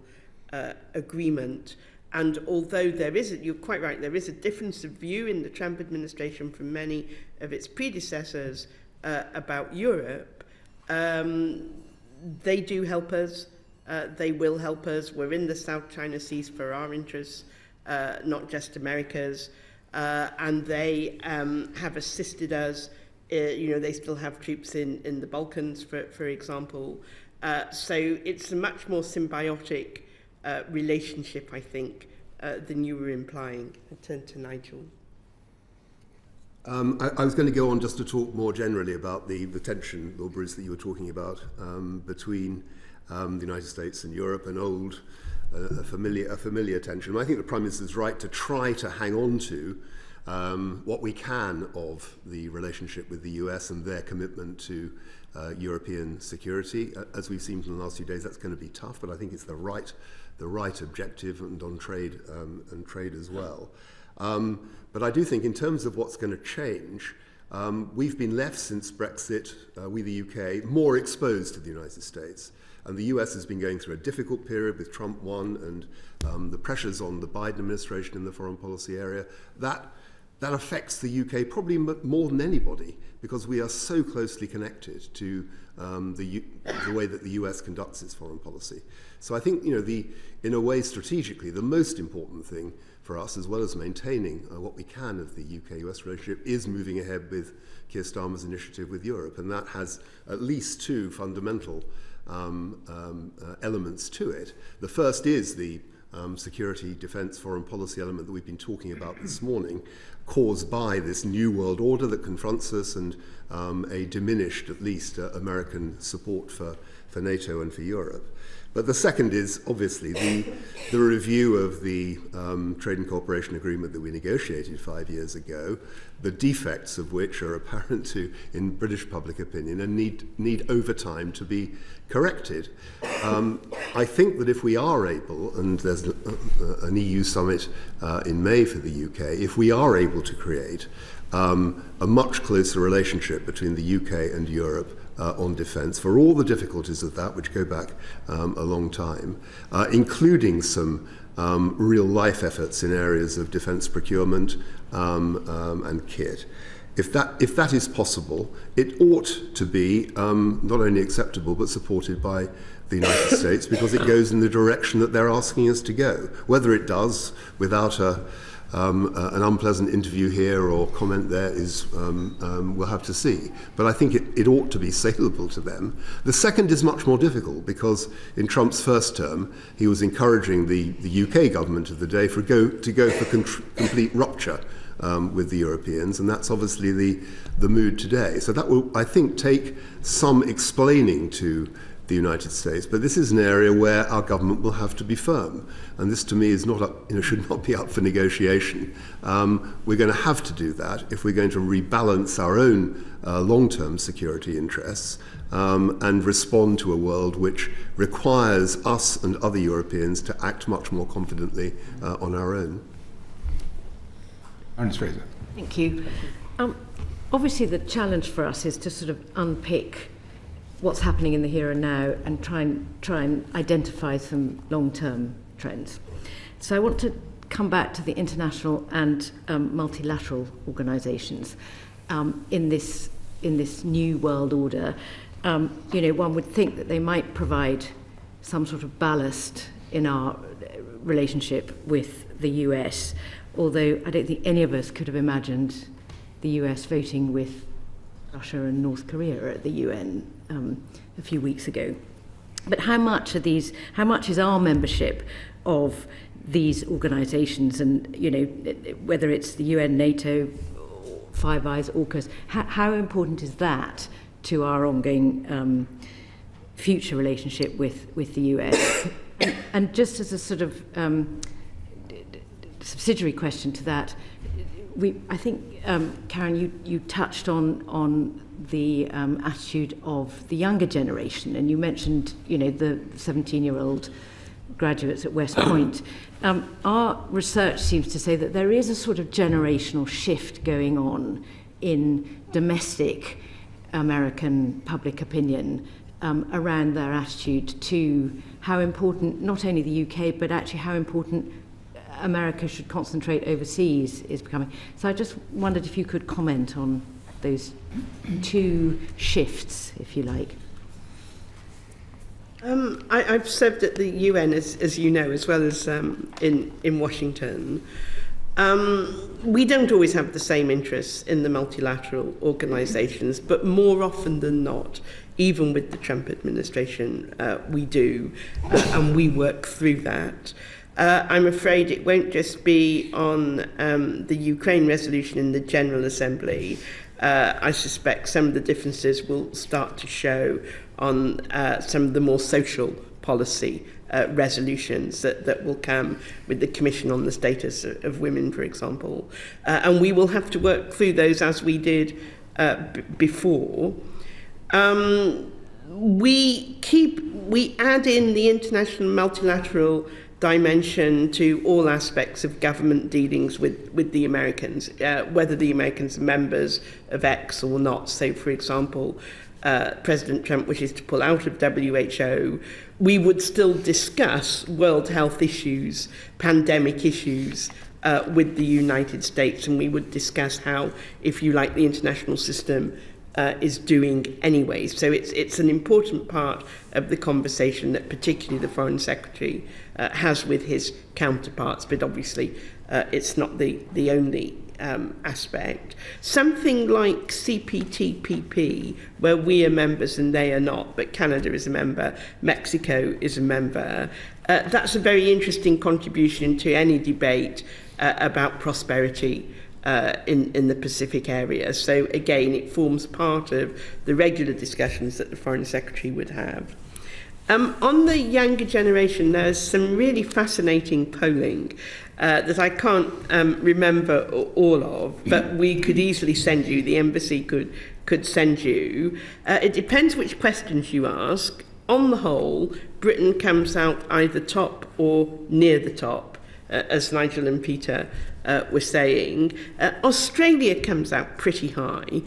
[SPEAKER 2] agreement. And although you're quite right, there is a difference of view in the Trump administration from many of its predecessors about Europe, they do help us. They will help us. We're in the South China Seas for our interests, not just America's. and they have assisted us. They still have troops in the Balkans, for example. So it's a much more symbiotic relationship, I think, than you were implying. I turn to Nigel.
[SPEAKER 3] I was going to go on just to talk more generally about the tension, Lord Bruce, that you were talking about between the United States and Europe, a familiar tension. I think the Prime Minister is right to try to hang on to what we can of the relationship with the US and their commitment to European security. As we've seen from the last few days, that's going to be tough, but I think it's the right objective, and on trade as well. But I do think in terms of what's going to change, we've been left since Brexit, we the UK, more exposed to the United States. And the US has been going through a difficult period with Trump 1 and the pressures on the Biden administration in the foreign policy area. That affects the UK probably more than anybody, because we are so closely connected to the way that the US conducts its foreign policy. So I think, in a way, strategically, the most important thing for us, as well as maintaining what we can of the UK-US relationship, is moving ahead with Keir Starmer's initiative with Europe. And that has at least two fundamental elements to it. The first is the security, defence, foreign policy element that we've been talking about this morning, caused by this new world order that confronts us and a diminished, at least, American support for NATO and for Europe. But the second is obviously the review of the Trade and Cooperation Agreement that we negotiated 5 years ago, the defects of which are apparent in British public opinion and need over time to be corrected. I think that if we are able, and there's an EU summit in May for the UK, if we are able to create a much closer relationship between the UK and Europe on defence, for all the difficulties of that, which go back a long time, including some real-life efforts in areas of defence procurement and kit. If that is possible, it ought to be not only acceptable but supported by the United States, because it goes in the direction that they're asking us to go. Whether it does without an unpleasant interview here or comment there we'll have to see. But I think it ought to be saleable to them. The second is much more difficult, because in Trump's first term, he was encouraging the UK government of the day to go for complete rupture with the Europeans, and that's obviously the mood today. So that will, I think, take some explaining to the United States, but this is an area where our government will have to be firm, and this to me is not should not be up for negotiation. We're going to have to do that if we're going to rebalance our own long-term security interests and respond to a world which requires us and other Europeans to act much more confidently on our own.
[SPEAKER 11] Thank you. Obviously, the challenge for us is to sort of unpick what's happening in the here and now and try and identify some long-term trends. So I want to come back to the international and multilateral organisations in this new world order. One would think that they might provide some sort of ballast in our relationship with the US, although I don't think any of us could have imagined the US voting with Russia and North Korea at the UN a few weeks ago. But how much is our membership of these organisations, and whether it's the UN, NATO, Five Eyes, AUKUS, how important is that to our ongoing future relationship with the US? and just as a sort of subsidiary question to that, I think, Karen, you touched on the attitude of the younger generation, and you mentioned, the 17-year-old graduates at West Point. Our research seems to say that there is a sort of generational shift going on in domestic American public opinion around their attitude to how important not only the UK, but actually how important America should concentrate overseas is becoming. So I just wondered if you could comment on those two shifts, if you like.
[SPEAKER 2] I've served at the UN, as you know, as well as in Washington. We don't always have the same interests in the multilateral organisations, but more often than not, even with the Trump administration, we do, and we work through that. I'm afraid it won't just be on the Ukraine resolution in the General Assembly. I suspect some of the differences will start to show on some of the more social policy resolutions that will come with the Commission on the Status of Women, for example. And we will have to work through those as we did before. We add in the international multilateral dimension to all aspects of government dealings with the Americans, whether the Americans are members of X or not. So, for example, President Trump wishes to pull out of WHO, we would still discuss world health issues, pandemic issues with the United States, and we would discuss how, if you like, the international system is doing anyway. So it's an important part of the conversation that particularly the Foreign Secretary has with his counterparts, but obviously it's not the only aspect. Something like CPTPP, where we are members and they are not, but Canada is a member, Mexico is a member, that's a very interesting contribution to any debate about prosperity in the Pacific area. So again, it forms part of the regular discussions that the Foreign Secretary would have. On the younger generation, there's some really fascinating polling that I can't remember all of, but we could easily send you, the embassy could send you. It depends which questions you ask. On the whole, Britain comes out either top or near the top, as Nigel and Peter were saying. Australia comes out pretty high.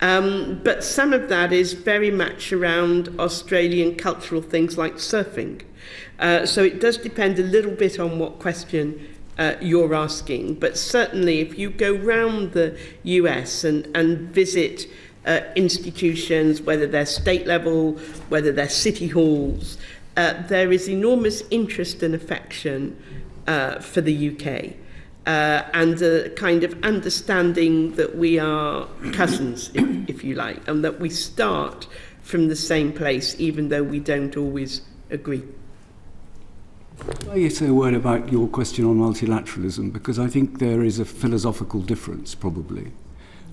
[SPEAKER 2] But some of that is very much around Australian cultural things like surfing. So it does depend a little bit on what question you're asking. But certainly if you go round the US and visit institutions, whether they're state level, whether they're city halls, there is enormous interest and affection for the UK. And a kind of understanding that we are cousins, if you like, and that we start from the same place, even though we don't always agree.
[SPEAKER 5] Can I say a word about your question on multilateralism? Because I think there is a philosophical difference, probably.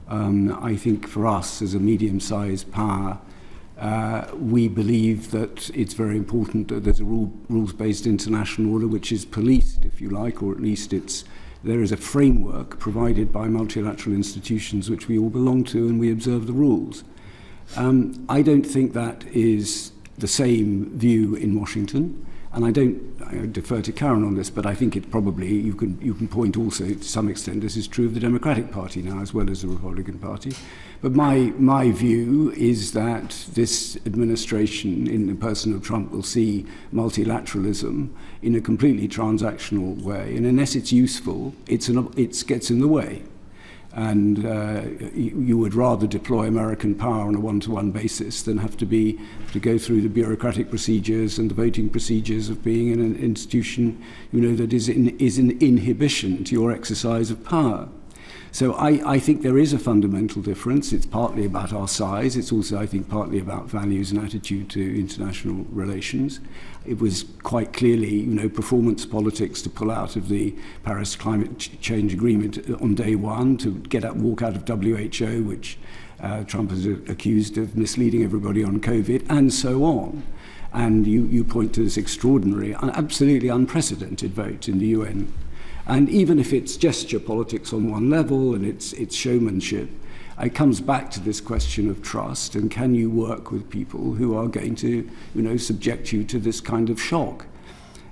[SPEAKER 5] I think for us, as a medium-sized power, we believe that it's very important that there's a rules-based international order which is policed, if you like, or at least there is a framework provided by multilateral institutions which we all belong to, and we observe the rules. I don't think that is the same view in Washington, and I defer to Karen on this, but I think it probably, you can point also to some extent, this is true of the Democratic Party now as well as the Republican Party. But my view is that this administration, in the person of Trump, will see multilateralism in a completely transactional way, and unless it's useful, it gets in the way. And you would rather deploy American power on a one-to-one basis than have to go through the bureaucratic procedures and the voting procedures of being in an institution, that is an inhibition to your exercise of power. So I think there is a fundamental difference. It's partly about our size. It's also, I think, partly about values and attitude to international relations. It was quite clearly, performance politics to pull out of the Paris Climate Change Agreement on day one, to walk out of WHO, which Trump has accused of misleading everybody on COVID, and so on. And you point to this extraordinary, absolutely unprecedented vote in the UN. And even if it's gesture politics on one level and it's showmanship, it comes back to this question of trust, and can you work with people who are going to, subject you to this kind of shock?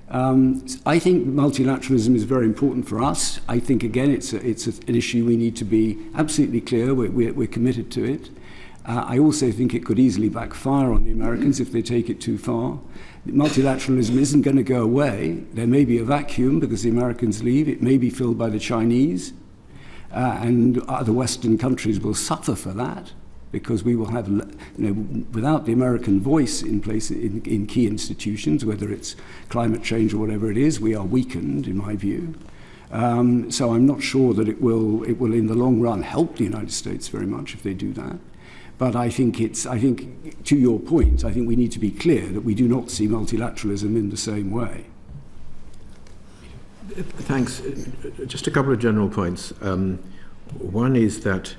[SPEAKER 5] I think multilateralism is very important for us. I think, again, it's an issue we need to be absolutely clear. We're committed to it. I also think it could easily backfire on the Americans if they take it too far. Multilateralism isn't going to go away. There may be a vacuum because the Americans leave. It may be filled by the Chinese. And other Western countries will suffer for that, because we will have, without the American voice in place in key institutions, whether it's climate change or whatever it is, we are weakened, in my view. So I'm not sure that it will in the long run help the United States very much if they do that. But I think to your point, I think we need to be clear that we do not see multilateralism in the same way.
[SPEAKER 1] Thanks. Just a couple of general points. One is that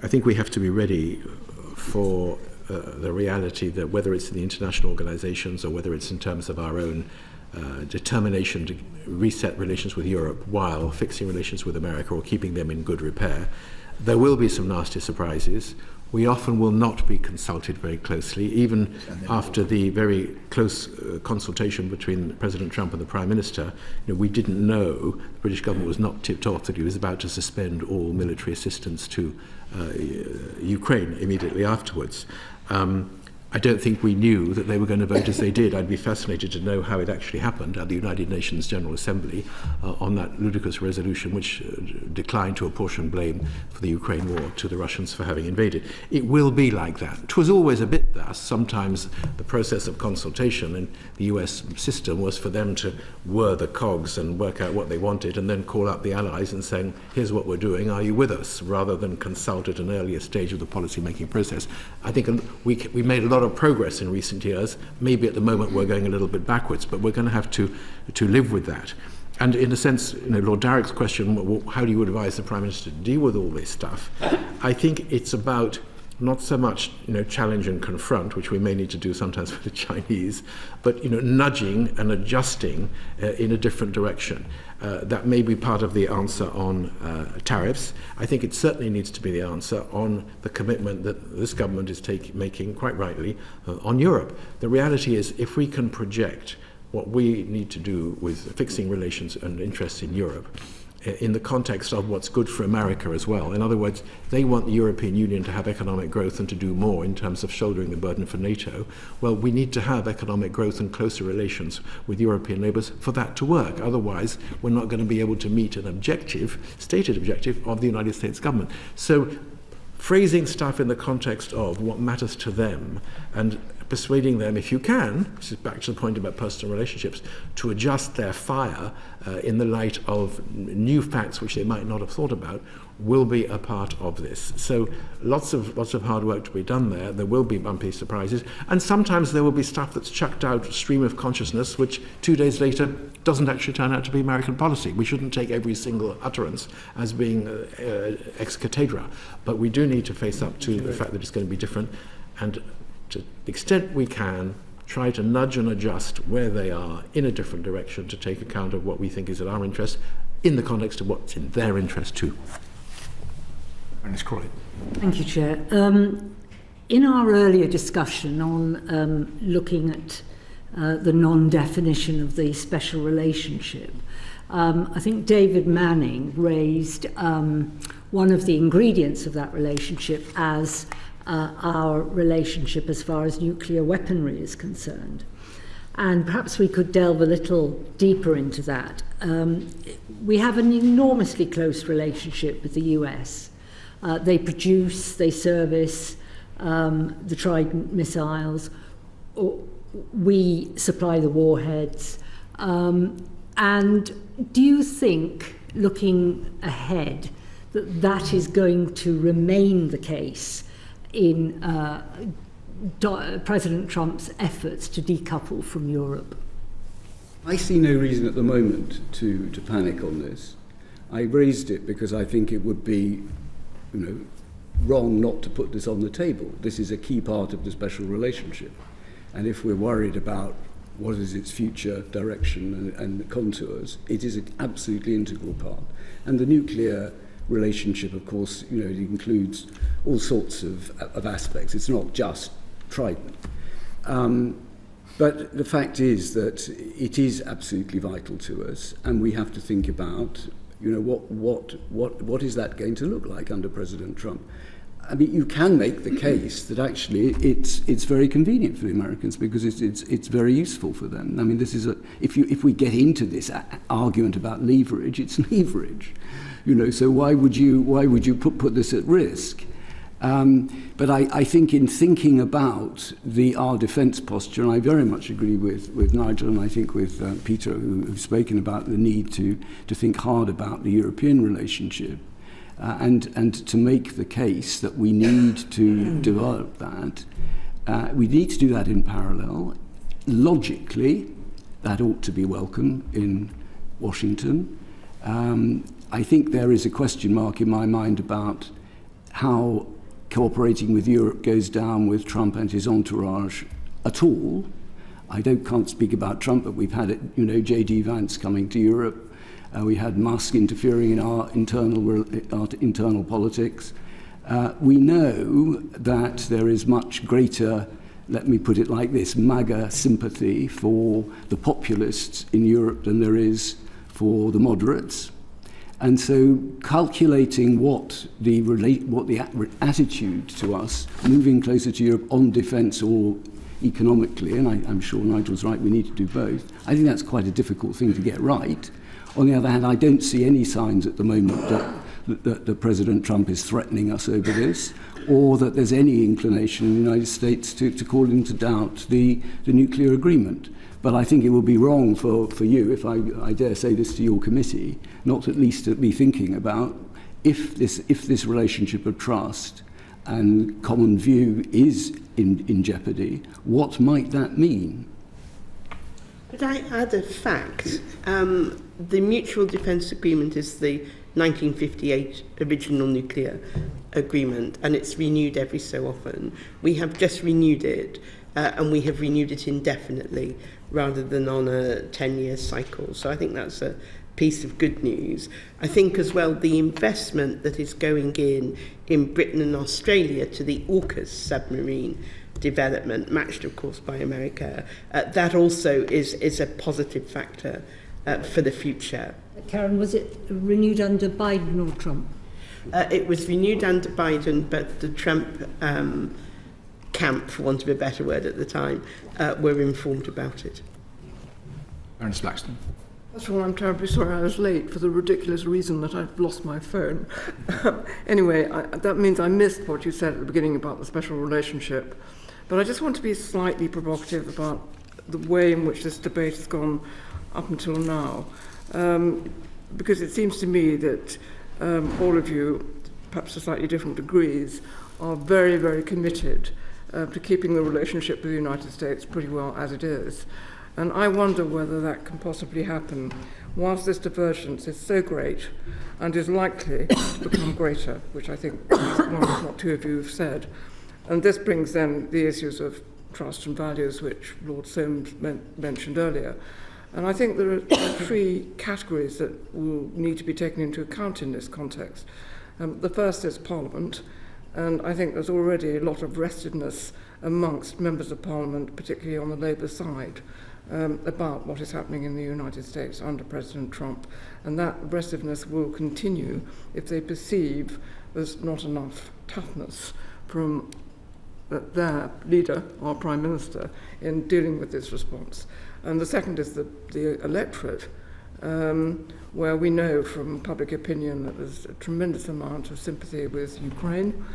[SPEAKER 1] I think we have to be ready for the reality that whether it's in the international organizations or whether it's in terms of our own determination to reset relations with Europe while fixing relations with America or keeping them in good repair, there will be some nasty surprises. We often will not be consulted very closely, even after the very close consultation between President Trump and the Prime Minister. We didn't know, the British government was not tipped off that he was about to suspend all military assistance to Ukraine immediately afterwards. I don't think we knew that they were going to vote as they did. I'd be fascinated to know how it actually happened at the United Nations General Assembly on that ludicrous resolution which declined to apportion blame for the Ukraine war to the Russians for having invaded. It will be like that. It was always a bit thus. Sometimes the process of consultation in the US system was for them to whir the cogs and work out what they wanted and then call up the allies and saying, here's what we're doing, are you with us? Rather than consult at an earlier stage of the policy-making process. I think we made a lot of progress in recent years. Maybe at the moment we're going a little bit backwards, but we're going to have to live with that. And in a sense, Lord Darrick's question, how do you advise the Prime Minister to deal with all this stuff? I think it's about not so much challenge and confront, which we may need to do sometimes with the Chinese, but nudging and adjusting in a different direction. That may be part of the answer on tariffs. I think it certainly needs to be the answer on the commitment that this government is making, quite rightly, on Europe. The reality is, if we can project what we need to do with fixing relations and interests in Europe, in the context of what's good for America as well. In other words, they want the European Union to have economic growth and to do more in terms of shouldering the burden for NATO. Well, we need to have economic growth and closer relations with European neighbours for that to work. Otherwise, we're not going to be able to meet an objective, stated objective, of the United States government. So phrasing stuff in the context of what matters to them and persuading them, if you can, this is back to the point about personal relationships, to adjust their fire in the light of new facts which they might not have thought about, will be a part of this. So lots of hard work to be done there. There will be bumpy surprises, and sometimes there will be stuff that's chucked out stream of consciousness which 2 days later doesn't actually turn out to be American policy. We shouldn't take every single utterance as being ex cathedra, but we do need to face up to the fact that it's going to be different, and to the extent we can, try to nudge and adjust where they are in a different direction to take account of what we think is in our interest in the context of what's in their interest too.
[SPEAKER 12] Thank you, Chair. In our earlier discussion on looking at the non-definition of the special relationship, I think David Manning raised one of the ingredients of that relationship as our relationship as far as nuclear weaponry is concerned. And perhaps we could delve a little deeper into that. We have an enormously close relationship with the US. They produce, they service the Trident missiles. We supply the warheads. And do you think, looking ahead, that that is going to remain the case in President Trump's efforts to decouple from Europe?
[SPEAKER 5] I see no reason at the moment to panic on this. I raised it because I think it would be wrong not to put this on the table. This is a key part of the special relationship. And if we're worried about what is its future direction and contours, it is an absolutely integral part. And the nuclear relationship, of course, it includes all sorts of aspects. It's not just Trident. But the fact is that it is absolutely vital to us, and we have to think about, what is that going to look like under President Trump? I mean, you can make the case that actually it's very convenient for the Americans because it's very useful for them. I mean, this is if we get into this argument about leverage, it's leverage. So why would you put this at risk? But I think in thinking about our defence posture, and I very much agree with Nigel and I think with Peter, who've spoken about the need to think hard about the European relationship, and to make the case that we need to develop that. We need to do that in parallel. Logically, that ought to be welcome in Washington. I think there is a question mark in my mind about how cooperating with Europe goes down with Trump and his entourage at all. I can't speak about Trump, but we've had it, J.D. Vance coming to Europe. We had Musk interfering in our internal politics. We know that there is much greater, let me put it like this, MAGA sympathy for the populists in Europe than there is for the moderates. And so calculating what the attitude to us, moving closer to Europe on defence or economically, and I'm sure Nigel's right, we need to do both, I think that's quite a difficult thing to get right. On the other hand, I don't see any signs at the moment that President Trump is threatening us over this, or that there's any inclination in the United States to call into doubt the nuclear agreement. But I think it would be wrong for you, if I dare say this to your committee, not at least to be thinking about if this relationship of trust and common view is in jeopardy, what might that mean?
[SPEAKER 2] Could I add a fact? The Mutual Defence Agreement is the 1958 original nuclear agreement, and it's renewed every so often. We have just renewed it, and we have renewed it indefinitely rather than on a 10-year cycle. So I think that's a piece of good news. I think as well the investment that is going in Britain and Australia to the AUKUS submarine development, matched of course by America, that also is a positive factor for the future.
[SPEAKER 12] Karen, was it renewed under Biden or Trump?
[SPEAKER 2] It was renewed under Biden, but the Trump camp, for want of a better word at the time, were informed about it.
[SPEAKER 7] Baroness Blackstone.
[SPEAKER 13] First of all, I'm terribly sorry I was late for the ridiculous reason that I've lost my phone. Anyway, that means I missed what you said at the beginning about the special relationship. But I just want to be slightly provocative about the way in which this debate has gone up until now. Because it seems to me that all of you, perhaps to slightly different degrees, are very, very committed to keeping the relationship with the United States pretty well as it is. And I wonder whether that can possibly happen whilst this divergence is so great and is likely to become greater, which I think is what two of you have said. And this brings then the issues of trust and values, which Lord Soames mentioned earlier. And I think there are three categories that will need to be taken into account in this context. The first is Parliament, and I think there's already a lot of restiveness amongst members of Parliament, particularly on the Labour side, about what is happening in the United States under President Trump. And that restiveness will continue if they perceive there's not enough toughness from their leader, our Prime Minister, in dealing with this response. And the second is the electorate, where we know from public opinion that there's a tremendous amount of sympathy with Ukraine,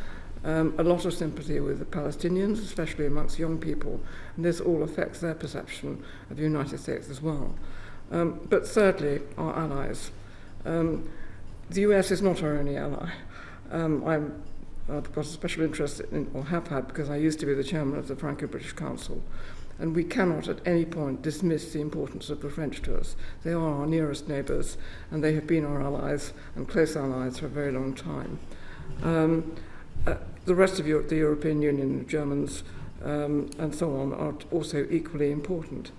[SPEAKER 13] a lot of sympathy with the Palestinians, especially amongst young people, and this all affects their perception of the United States as well. But thirdly, our allies. The US is not our only ally. I've got a special interest in, or have had, because I used to be the chairman of the Franco-British Council, and we cannot at any point dismiss the importance of the French to us. They are our nearest neighbours, and they have been our allies and close allies for a very long time. The rest of the European Union, Germans, and so on, are also equally important.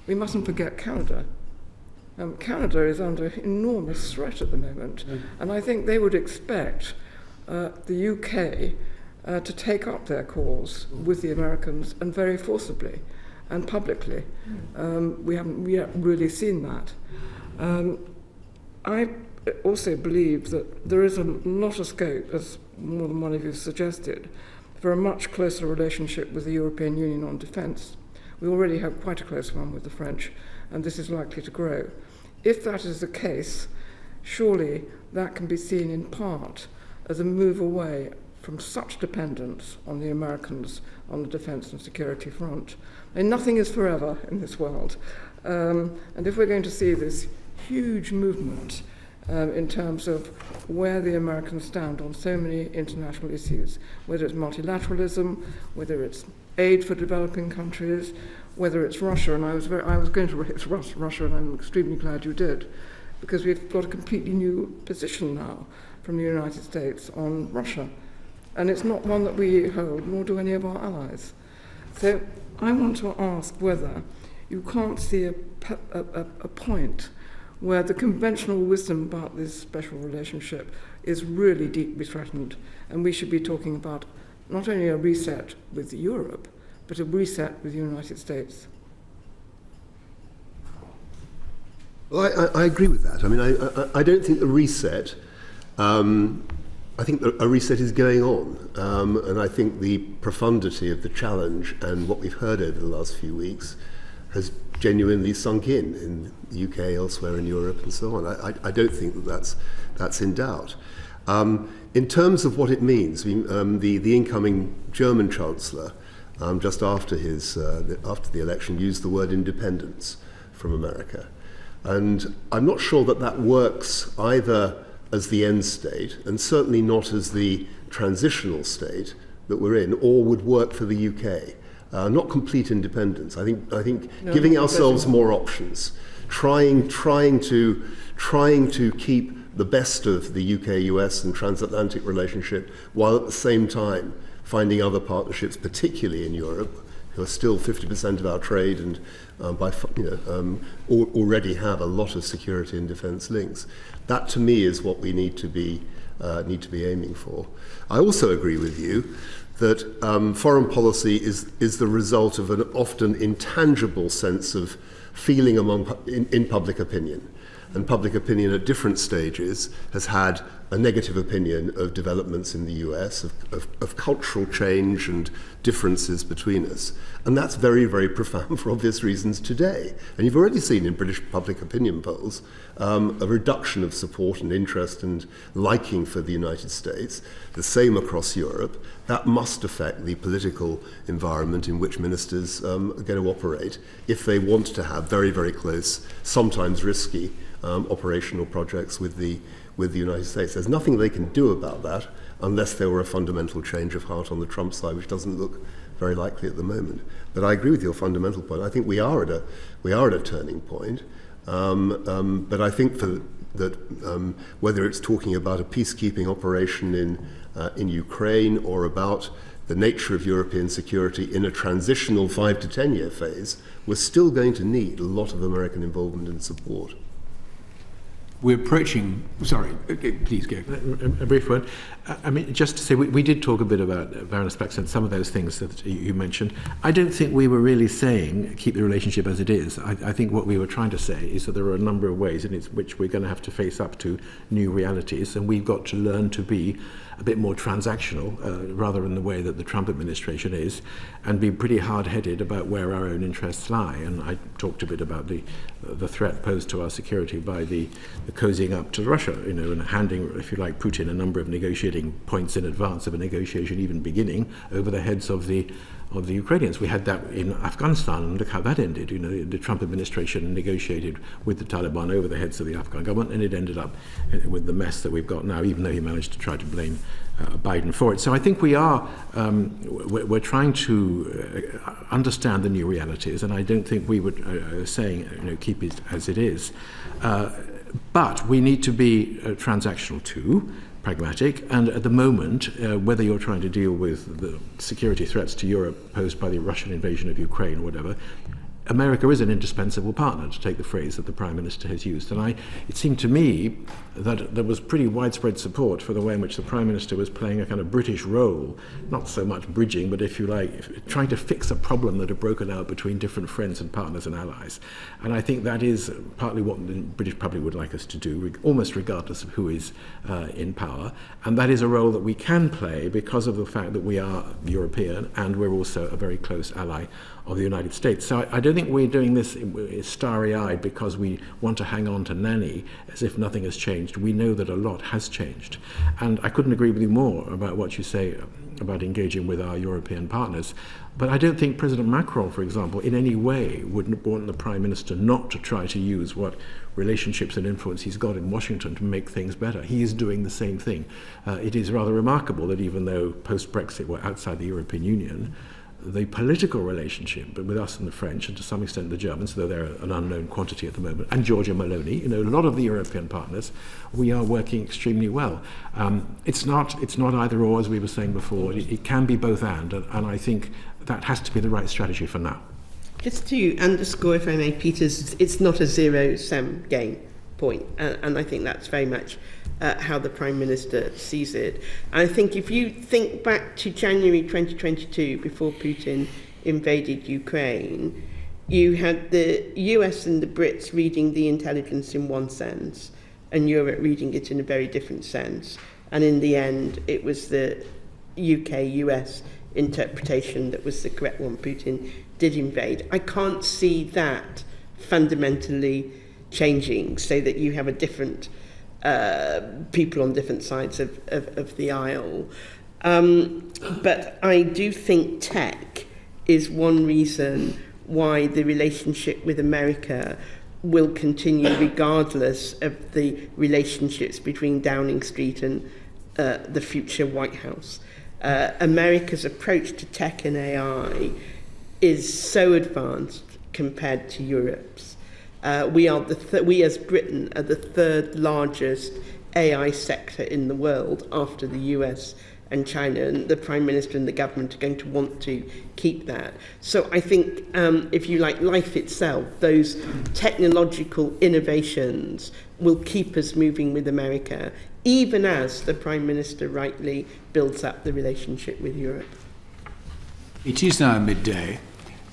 [SPEAKER 13] We mustn't forget Canada. Canada is under enormous threat at the moment, and I think they would expect the UK to take up their cause with the Americans, and very forcibly and publicly. We haven't yet really seen that. I also believe that there is a lot of scope, as more than one of you suggested, for a much closer relationship with the European Union on defence. We already have quite a close one with the French, and this is likely to grow. If that is the case, surely that can be seen in part as a move away from such dependence on the Americans on the defence and security front. And nothing is forever in this world. And if we're going to see this huge movement in terms of where the Americans stand on so many international issues, whether it's multilateralism, whether it's aid for developing countries, whether it's Russia, and I was going to raise Russia, and I'm extremely glad you did, because we've got a completely new position now from the United States on Russia, and it's not one that we hold, nor do any of our allies. So I want to ask whether you can't see a point where the conventional wisdom about this special relationship is really deeply threatened, and we should be talking about not only a reset with Europe, but a reset with the United States.
[SPEAKER 3] Well, I agree with that. I mean, I don't think the reset, I think a reset is going on, and I think the profundity of the challenge and what we've heard over the last few weeks has genuinely sunk in the UK, elsewhere in Europe, and so on. I don't think that that's in doubt. In terms of what it means, the incoming German Chancellor, just after the election, used the word independence from America. And I'm not sure that works either as the end state, and certainly not as the transitional state that we're in, or would work for the UK. Not complete independence. I think giving ourselves more options, trying to keep the best of the UK-US and transatlantic relationship, while at the same time finding other partnerships, particularly in Europe, who are still 50% of our trade and already have a lot of security and defence links. That, to me, is what we need to be aiming for. I also agree with you that foreign policy is the result of an often intangible sense of feeling in public opinion. And public opinion at different stages has had a negative opinion of developments in the US, of cultural change and differences between us. And that's very, very profound for obvious reasons today. And you've already seen in British public opinion polls a reduction of support and interest and liking for the United States, the same across Europe. That must affect the political environment in which ministers are going to operate if they want to have very, very close, sometimes risky, operational projects with the United States. There's nothing they can do about that unless there were a fundamental change of heart on the Trump side, which doesn't look very likely at the moment. But I agree with your fundamental point. I think we are at a turning point. But I think whether it's talking about a peacekeeping operation in Ukraine or about the nature of European security in a transitional 5 to 10 year phase, we're still going to need a lot of American involvement and support.
[SPEAKER 1] We're approaching, sorry, please go. A brief word. I mean, just to say, we did talk a bit about Baroness Beck and some of those things that you mentioned. I don't think we were really saying keep the relationship as it is. I think what we were trying to say is that there are a number of ways in which we're going to have to face up to new realities, and we've got to learn to be a bit more transactional, rather in the way that the Trump administration is, and be pretty hard-headed about where our own interests lie. And I talked a bit about the threat posed to our security by the cozying up to Russia, and handing, if you like, Putin a number of negotiating points in advance of a negotiation even beginning over the heads of the Ukrainians. We had that in Afghanistan, and look how that ended. The Trump administration negotiated with the Taliban over the heads of the Afghan government, and it ended up with the mess that we've got now, even though he managed to try to blame Biden for it. So I think we're trying to understand the new realities, and I don't think we were saying, keep it as it is. But we need to be transactional too, pragmatic, and at the moment, whether you're trying to deal with the security threats to Europe posed by the Russian invasion of Ukraine or whatever, America is an indispensable partner, to take the phrase that the Prime Minister has used. And it seemed to me that there was pretty widespread support for the way in which the Prime Minister was playing a kind of British role, not so much bridging, but if you like, trying to fix a problem that had broken out between different friends and partners and allies. And I think that is partly what the British public would like us to do, almost regardless of who is in power. And that is a role that we can play because of the fact that we are European and we're also a very close ally of the United States. So I don't think think we're doing this starry-eyed because we want to hang on to nanny as if nothing has changed. We know that a lot has changed. And I couldn't agree with you more about what you say about engaging with our European partners. But I don't think President Macron, for example, in any way would want the Prime Minister not to try to use what relationships and influence he's got in Washington to make things better. He is doing the same thing. It is rather remarkable that even though post-Brexit we're outside the European Union, the political relationship with us and the French, and to some extent the Germans, though they're an unknown quantity at the moment, and Giorgia Meloni, a lot of the European partners, we are working extremely well. It's not either or, as we were saying before. It can be both and I think that has to be the right strategy for now.
[SPEAKER 2] Just to underscore, if I may, Peter's, it's not a zero-sum game point, and I think that's very much how the Prime Minister sees it. And I think if you think back to January 2022, before Putin invaded Ukraine, you had the US and the Brits reading the intelligence in one sense, and Europe reading it in a very different sense. And in the end, it was the UK-US interpretation that was the correct one. Putin did invade. I can't see that fundamentally changing, so that you have a different people on different sides of the aisle. But I do think tech is one reason why the relationship with America will continue regardless of the relationships between Downing Street and the future White House. America's approach to tech and AI is so advanced compared to Europe's. We as Britain are the third largest AI sector in the world after the US and China, and the Prime Minister and the government are going to want to keep that. So I think, if you like, life itself, those technological innovations will keep us moving with America, even as the Prime Minister rightly builds up the relationship with Europe.
[SPEAKER 7] It is now midday.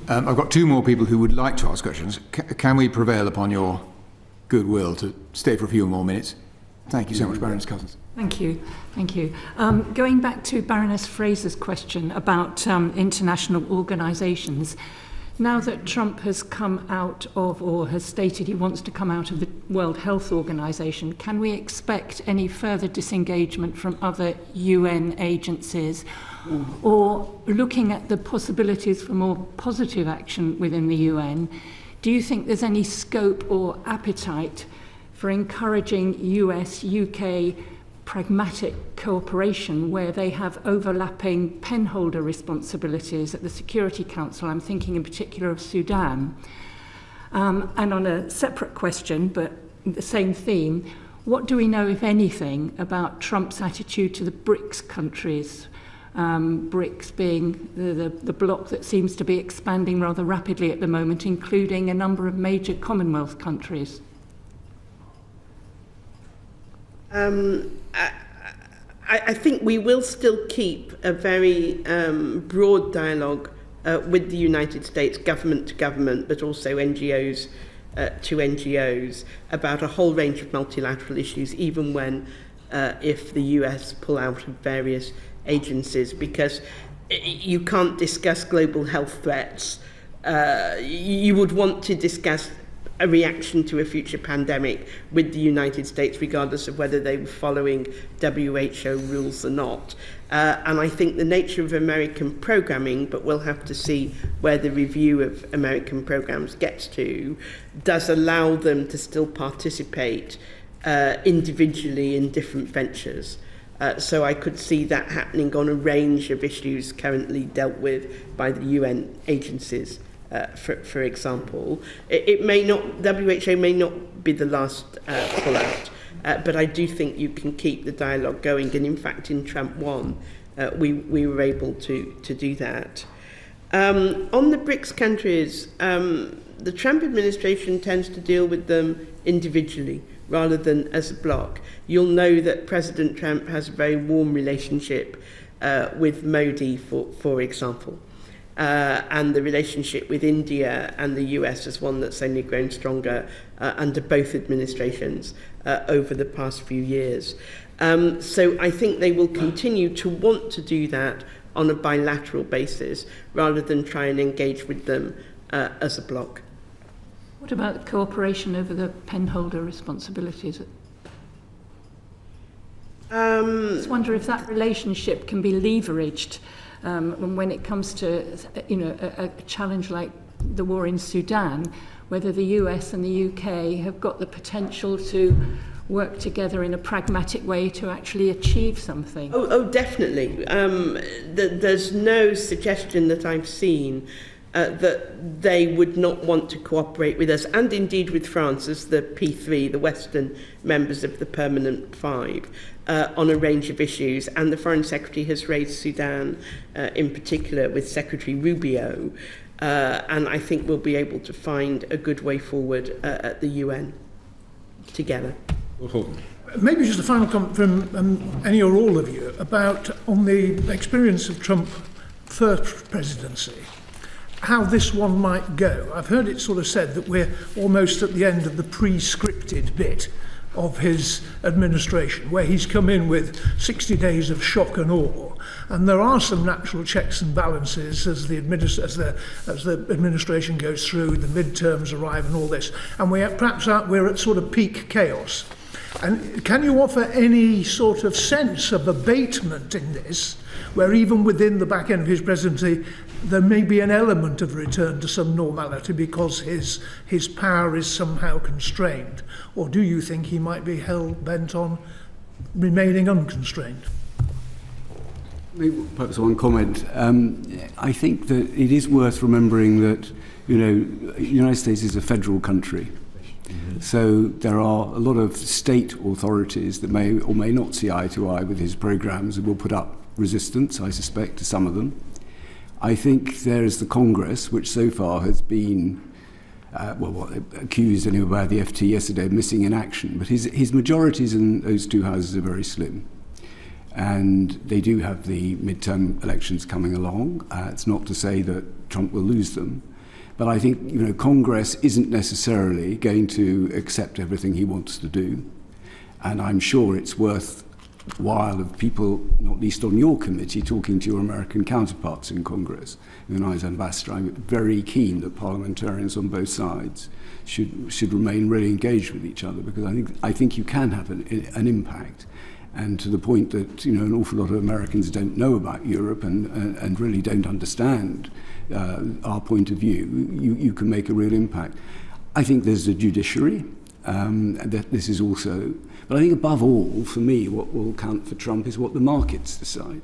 [SPEAKER 7] I've got two more people who would like to ask questions. Can we prevail upon your goodwill to stay for a few more minutes? Thank you so much, Baroness Cousins.
[SPEAKER 14] Thank you. Thank you. Going back to Baroness Fraser's question about international organisations, now that Trump has come out of, or has stated he wants to come out of the World Health Organization, can we expect any further disengagement from other UN agencies? Or looking at the possibilities for more positive action within the UN, do you think there's any scope or appetite for encouraging US, UK pragmatic cooperation where they have overlapping penholder responsibilities at the Security Council? I'm thinking in particular of Sudan. And on a separate question, but the same theme, what do we know, if anything, about Trump's attitude to the BRICS countries? BRICS being the bloc that seems to be expanding rather rapidly at the moment, including a number of major Commonwealth countries.
[SPEAKER 2] I think we will still keep a very broad dialogue with the United States, government to government, but also NGOs to NGOs, about a whole range of multilateral issues, even when, if the US pull out of various agencies, because you can't discuss global health threats. You would want to discuss a reaction to a future pandemic with the United States, regardless of whether they were following WHO rules or not. And I think the nature of American programming, but we'll have to see where the review of American programs gets to, does allow them to still participate individually in different ventures. So I could see that happening on a range of issues currently dealt with by the UN agencies. For example, it may not, WHO may not be the last pull-out, but I do think you can keep the dialogue going. And in fact, in Trump 1, we were able to do that. On the BRICS countries, the Trump administration tends to deal with them individually rather than as a bloc. You'll know that President Trump has a very warm relationship with Modi, for example. And the relationship with India and the US is one that's only grown stronger under both administrations over the past few years. So I think they will continue to want to do that on a bilateral basis rather than try and engage with them as a bloc.
[SPEAKER 14] What about cooperation over the penholder responsibilities? I just wonder if that relationship can be leveraged when it comes to, a challenge like the war in Sudan, whether the US and the UK have got the potential to work together in a pragmatic way to actually achieve something.
[SPEAKER 2] Oh, definitely. There's no suggestion that I've seen that they would not want to cooperate with us, and indeed with France as the P3, the Western members of the Permanent Five, on a range of issues. And the Foreign Secretary has raised Sudan in particular with Secretary Rubio, and I think we'll be able to find a good way forward at the UN together.
[SPEAKER 4] Maybe just a final comment from any or all of you about, on the experience of Trump first presidency, how this one might go. I've heard it sort of said that we're almost at the end of the pre-scripted bit of his administration, where he's come in with 60 days of shock and awe, and there are some natural checks and balances as the administration goes through, the midterms arrive and all this, and we're at sort of peak chaos. And can you offer any sort of sense of abatement in this, where even within the back end of his presidency there may be an element of return to some normality because his power is somehow constrained? Or do you think he might be hell-bent on remaining unconstrained?
[SPEAKER 5] Maybe perhaps one comment. I think that it is worth remembering that, the United States is a federal country. So there are a lot of state authorities that may or may not see eye to eye with his programs and will put up resistance, I suspect, to some of them. I think there is the Congress, which so far has been, accused anyway by the FT yesterday of missing in action. But his majorities in those two houses are very slim. And they do have the midterm elections coming along. It's not to say that Trump will lose them. But I think, Congress isn't necessarily going to accept everything he wants to do. And I'm sure it's worthwhile of people, not least on your committee, talking to your American counterparts in Congress. And as ambassador, I'm very keen that parliamentarians on both sides should remain really engaged with each other, because I think you can have an impact. And to the point that an awful lot of Americans don't know about Europe and really don't understand our point of view, you can make a real impact. I think there's a judiciary, that this is also, but I think above all, for me, what will count for Trump is what the markets decide.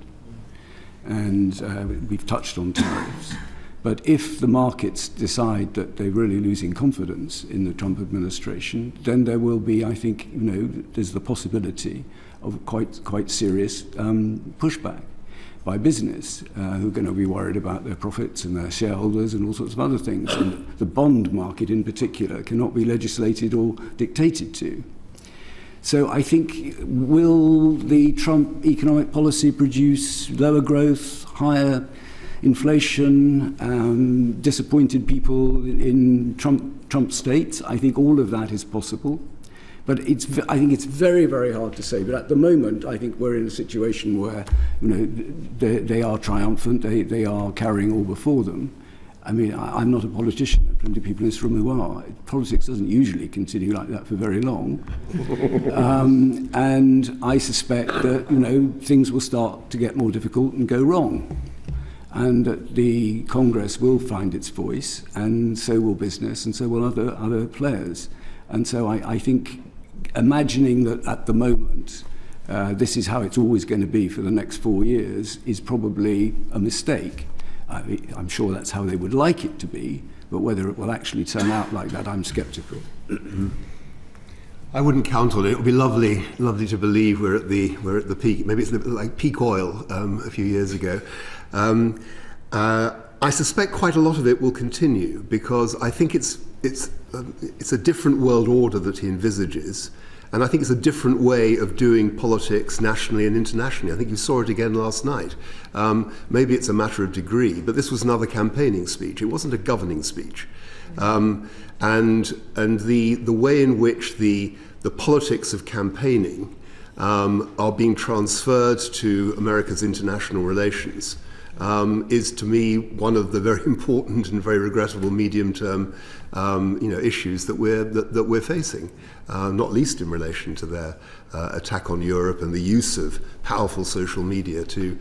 [SPEAKER 5] And we've touched on tariffs. But if the markets decide that they're really losing confidence in the Trump administration, then there will be, I think, there's the possibility of quite serious pushback by business, who are going to be worried about their profits and their shareholders and all sorts of other things. And the bond market in particular cannot be legislated or dictated to. So I think, will the Trump economic policy produce lower growth, higher inflation, disappointed people in Trump states? I think all of that is possible. But I think it's very, very hard to say. But at the moment, I think we're in a situation where, they are triumphant. They are carrying all before them. I mean, I'm not a politician. There are plenty of people in this room who are. Politics doesn't usually continue like that for very long. And I suspect that, things will start to get more difficult and go wrong. And that the Congress will find its voice, and so will business, and so will other players. And so I think imagining that at the moment this is how it's always going to be for the next 4 years is probably a mistake. I'm sure that's how they would like it to be, but whether it will actually turn out like that, I'm sceptical.
[SPEAKER 3] I wouldn't count on it. It would be lovely to believe we're at the peak. Maybe it's like peak oil a few years ago. I suspect quite a lot of it will continue, because I think it's a different world order that he envisages, and I think it's a different way of doing politics nationally and internationally. I think you saw it again last night. Maybe it's a matter of degree, but this was another campaigning speech. It wasn't a governing speech. And the way in which the politics of campaigning are being transferred to America's international relations is to me one of the very important and very regrettable medium-term issues that we're facing, not least in relation to their attack on Europe and the use of powerful social media to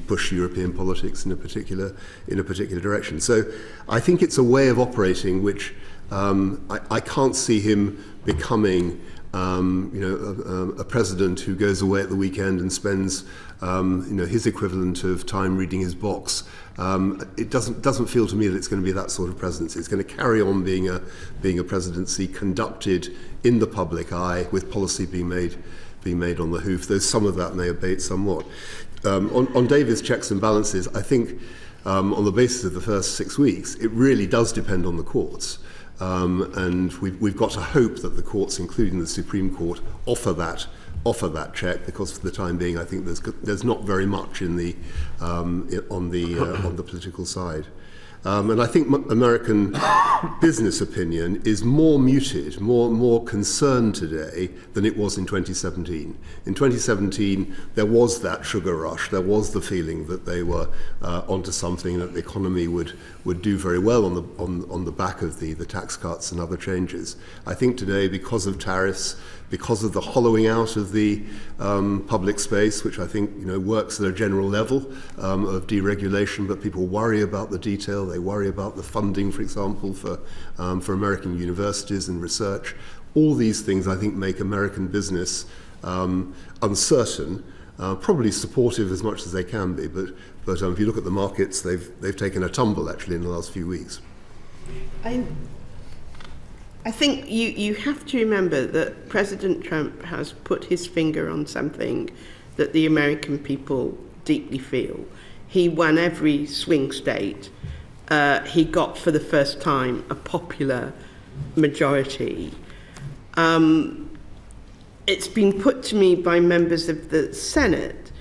[SPEAKER 3] push European politics in a particular direction. So I think it's a way of operating which I can't see him becoming a president who goes away at the weekend and spends his equivalent of time reading his box. It doesn't feel to me that it's going to be that sort of presidency. It's going to carry on being a presidency conducted in the public eye, with policy being made on the hoof, though some of that may abate somewhat. On David's checks and balances, I think on the basis of the first 6 weeks, it really does depend on the courts. And we've got to hope that the courts, including the Supreme Court, offer that check, because for the time being, I think there's not very much on the political side. And I think American business opinion is more muted, more concerned today than it was in 2017. In 2017, there was that sugar rush. There was the feeling that they were onto something, that the economy would do very well on the back of the tax cuts and other changes. I think today, because of tariffs, because of the hollowing out of the public space, which I think works at a general level of deregulation, but people worry about the detail. They worry about the funding, for example, for American universities and research. All these things, I think, make American business uncertain, probably supportive as much as they can be. But if you look at the markets, they've taken a tumble actually in the last few weeks.
[SPEAKER 2] I think you have to remember that President Trump has put his finger on something that the American people deeply feel. He won every swing state. He got, for the first time, a popular majority. It's been put to me by members of the Senate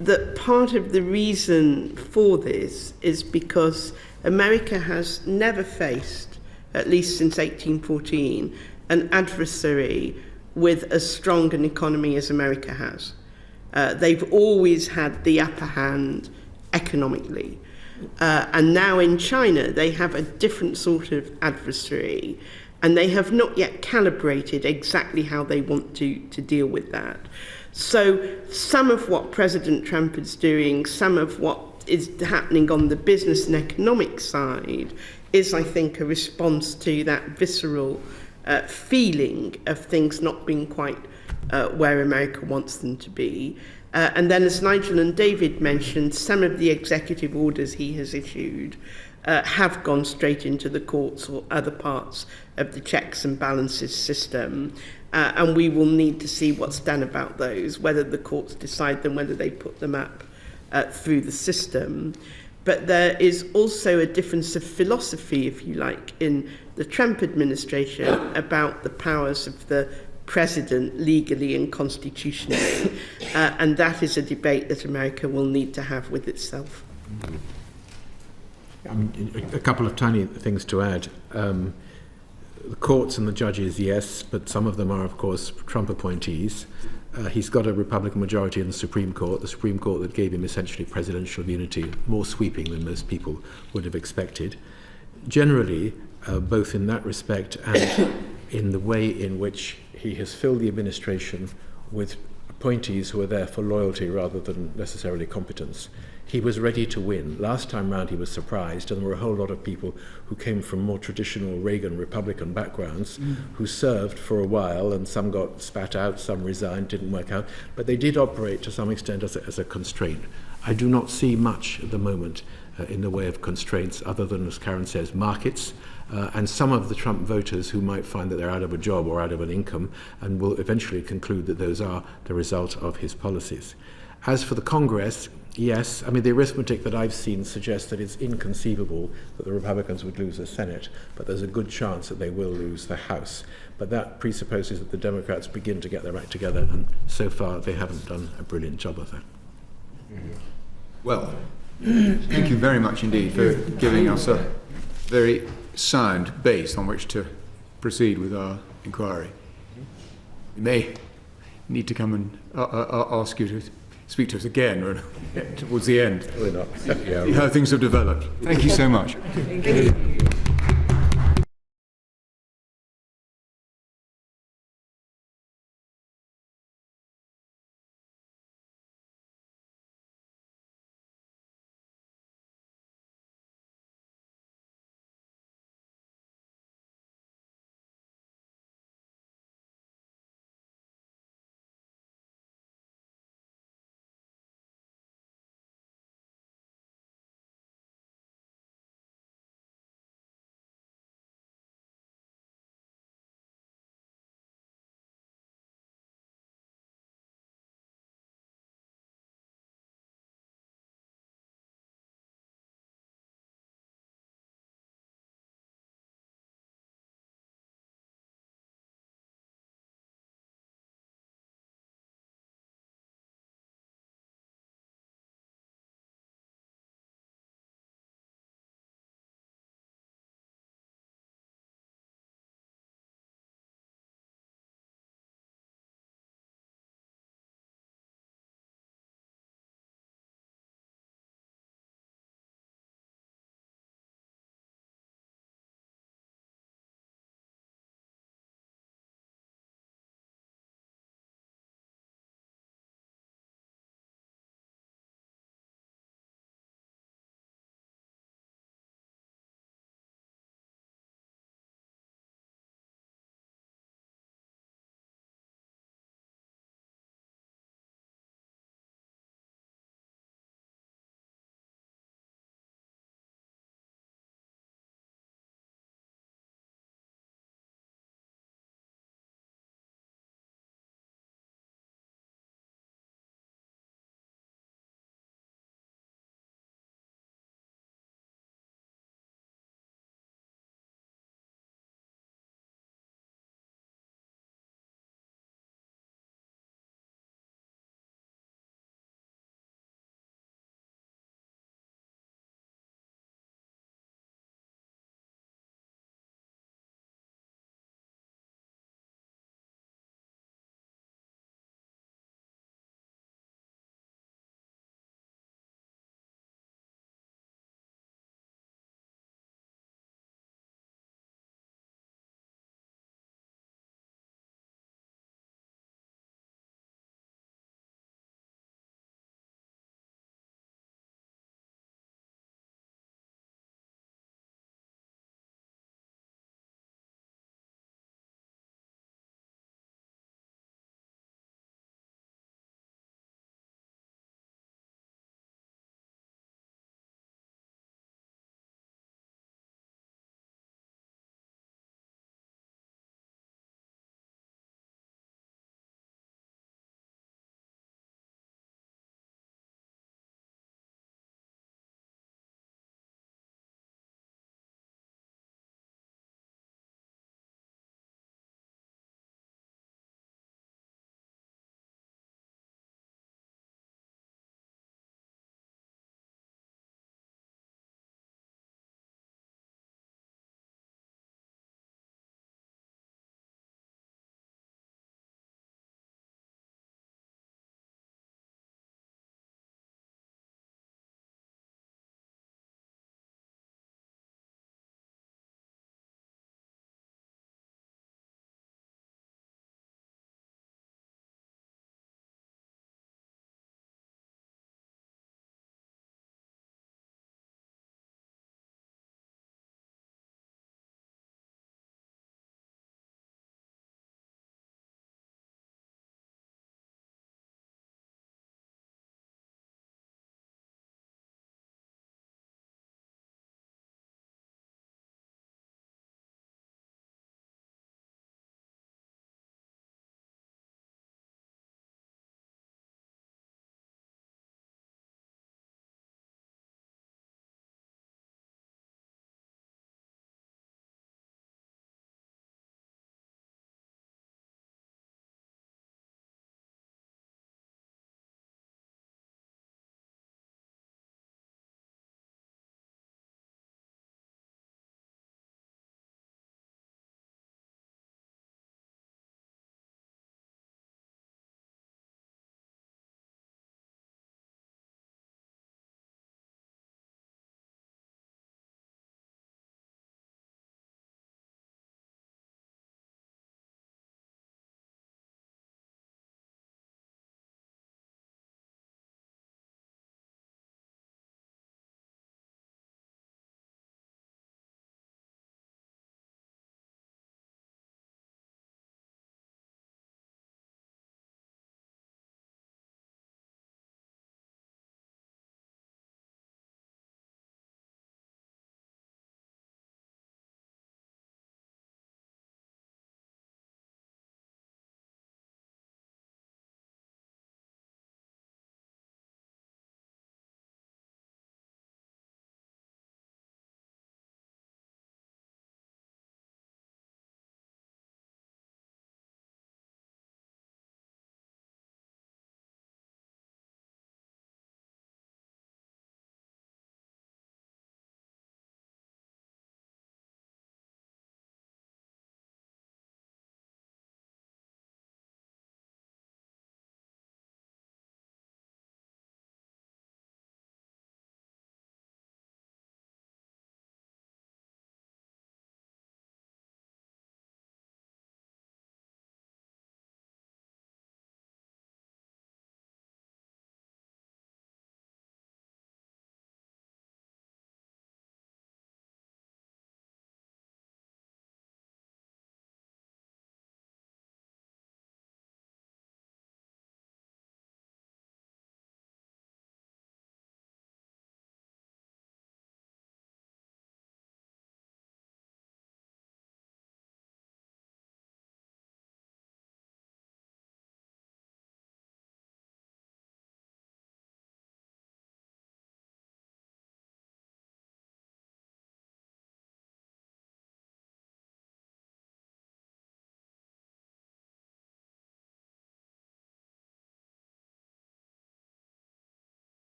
[SPEAKER 2] that part of the reason for this is because America has never faced, at least since 1814, an adversary with as strong an economy as America has. They've always had the upper hand economically. And now in China, they have a different sort of adversary, and they have not yet calibrated exactly how they want to deal with that. So some of what President Trump is doing, some of what is happening on the business and economic side, is, I think, a response to that visceral feeling of things not being quite where America wants them to be. And then, as Nigel and David mentioned, some of the executive orders he has issued have gone straight into the courts or other parts of the checks and balances system. And we will need to see what's done about those, whether the courts decide them, whether they put them up through the system. But there is also a difference of philosophy, if you like, in the Trump administration about the powers of the president legally and constitutionally. And that is a debate that America will need to have with itself.
[SPEAKER 1] A couple of tiny things to add. The courts and the judges, yes, but some of them are, of course, Trump appointees. He's got a Republican majority in the Supreme Court that gave him essentially presidential immunity, more sweeping than most people would have expected. Generally, both in that respect and in the way in which he has filled the administration with appointees who are there for loyalty rather than necessarily competence, he was ready to win. Last time round he was surprised, and there were a whole lot of people who came from more traditional Reagan Republican backgrounds who served for a while, and some got spat out, some resigned, didn't work out, but they did operate to some extent as a constraint. I do not see much at the moment in the way of constraints other than, as Karen says, markets, and some of the Trump voters who might find that they're out of a job or out of an income and will eventually conclude that those are the result of his policies. As for the Congress, yes, I mean, the arithmetic that I've seen suggests that it's inconceivable that the Republicans would lose the Senate, but there's a good chance that they will lose the House. But that presupposes that the Democrats begin to get their act together, and so far they haven't done a brilliant job of that.
[SPEAKER 7] Well, thank you very much indeed for giving us a very sound base on which to proceed with our inquiry. We may need to come and ask you to speak to us again towards the end.
[SPEAKER 8] Probably not.
[SPEAKER 7] How things have developed. Thank you so much.
[SPEAKER 2] Thank you.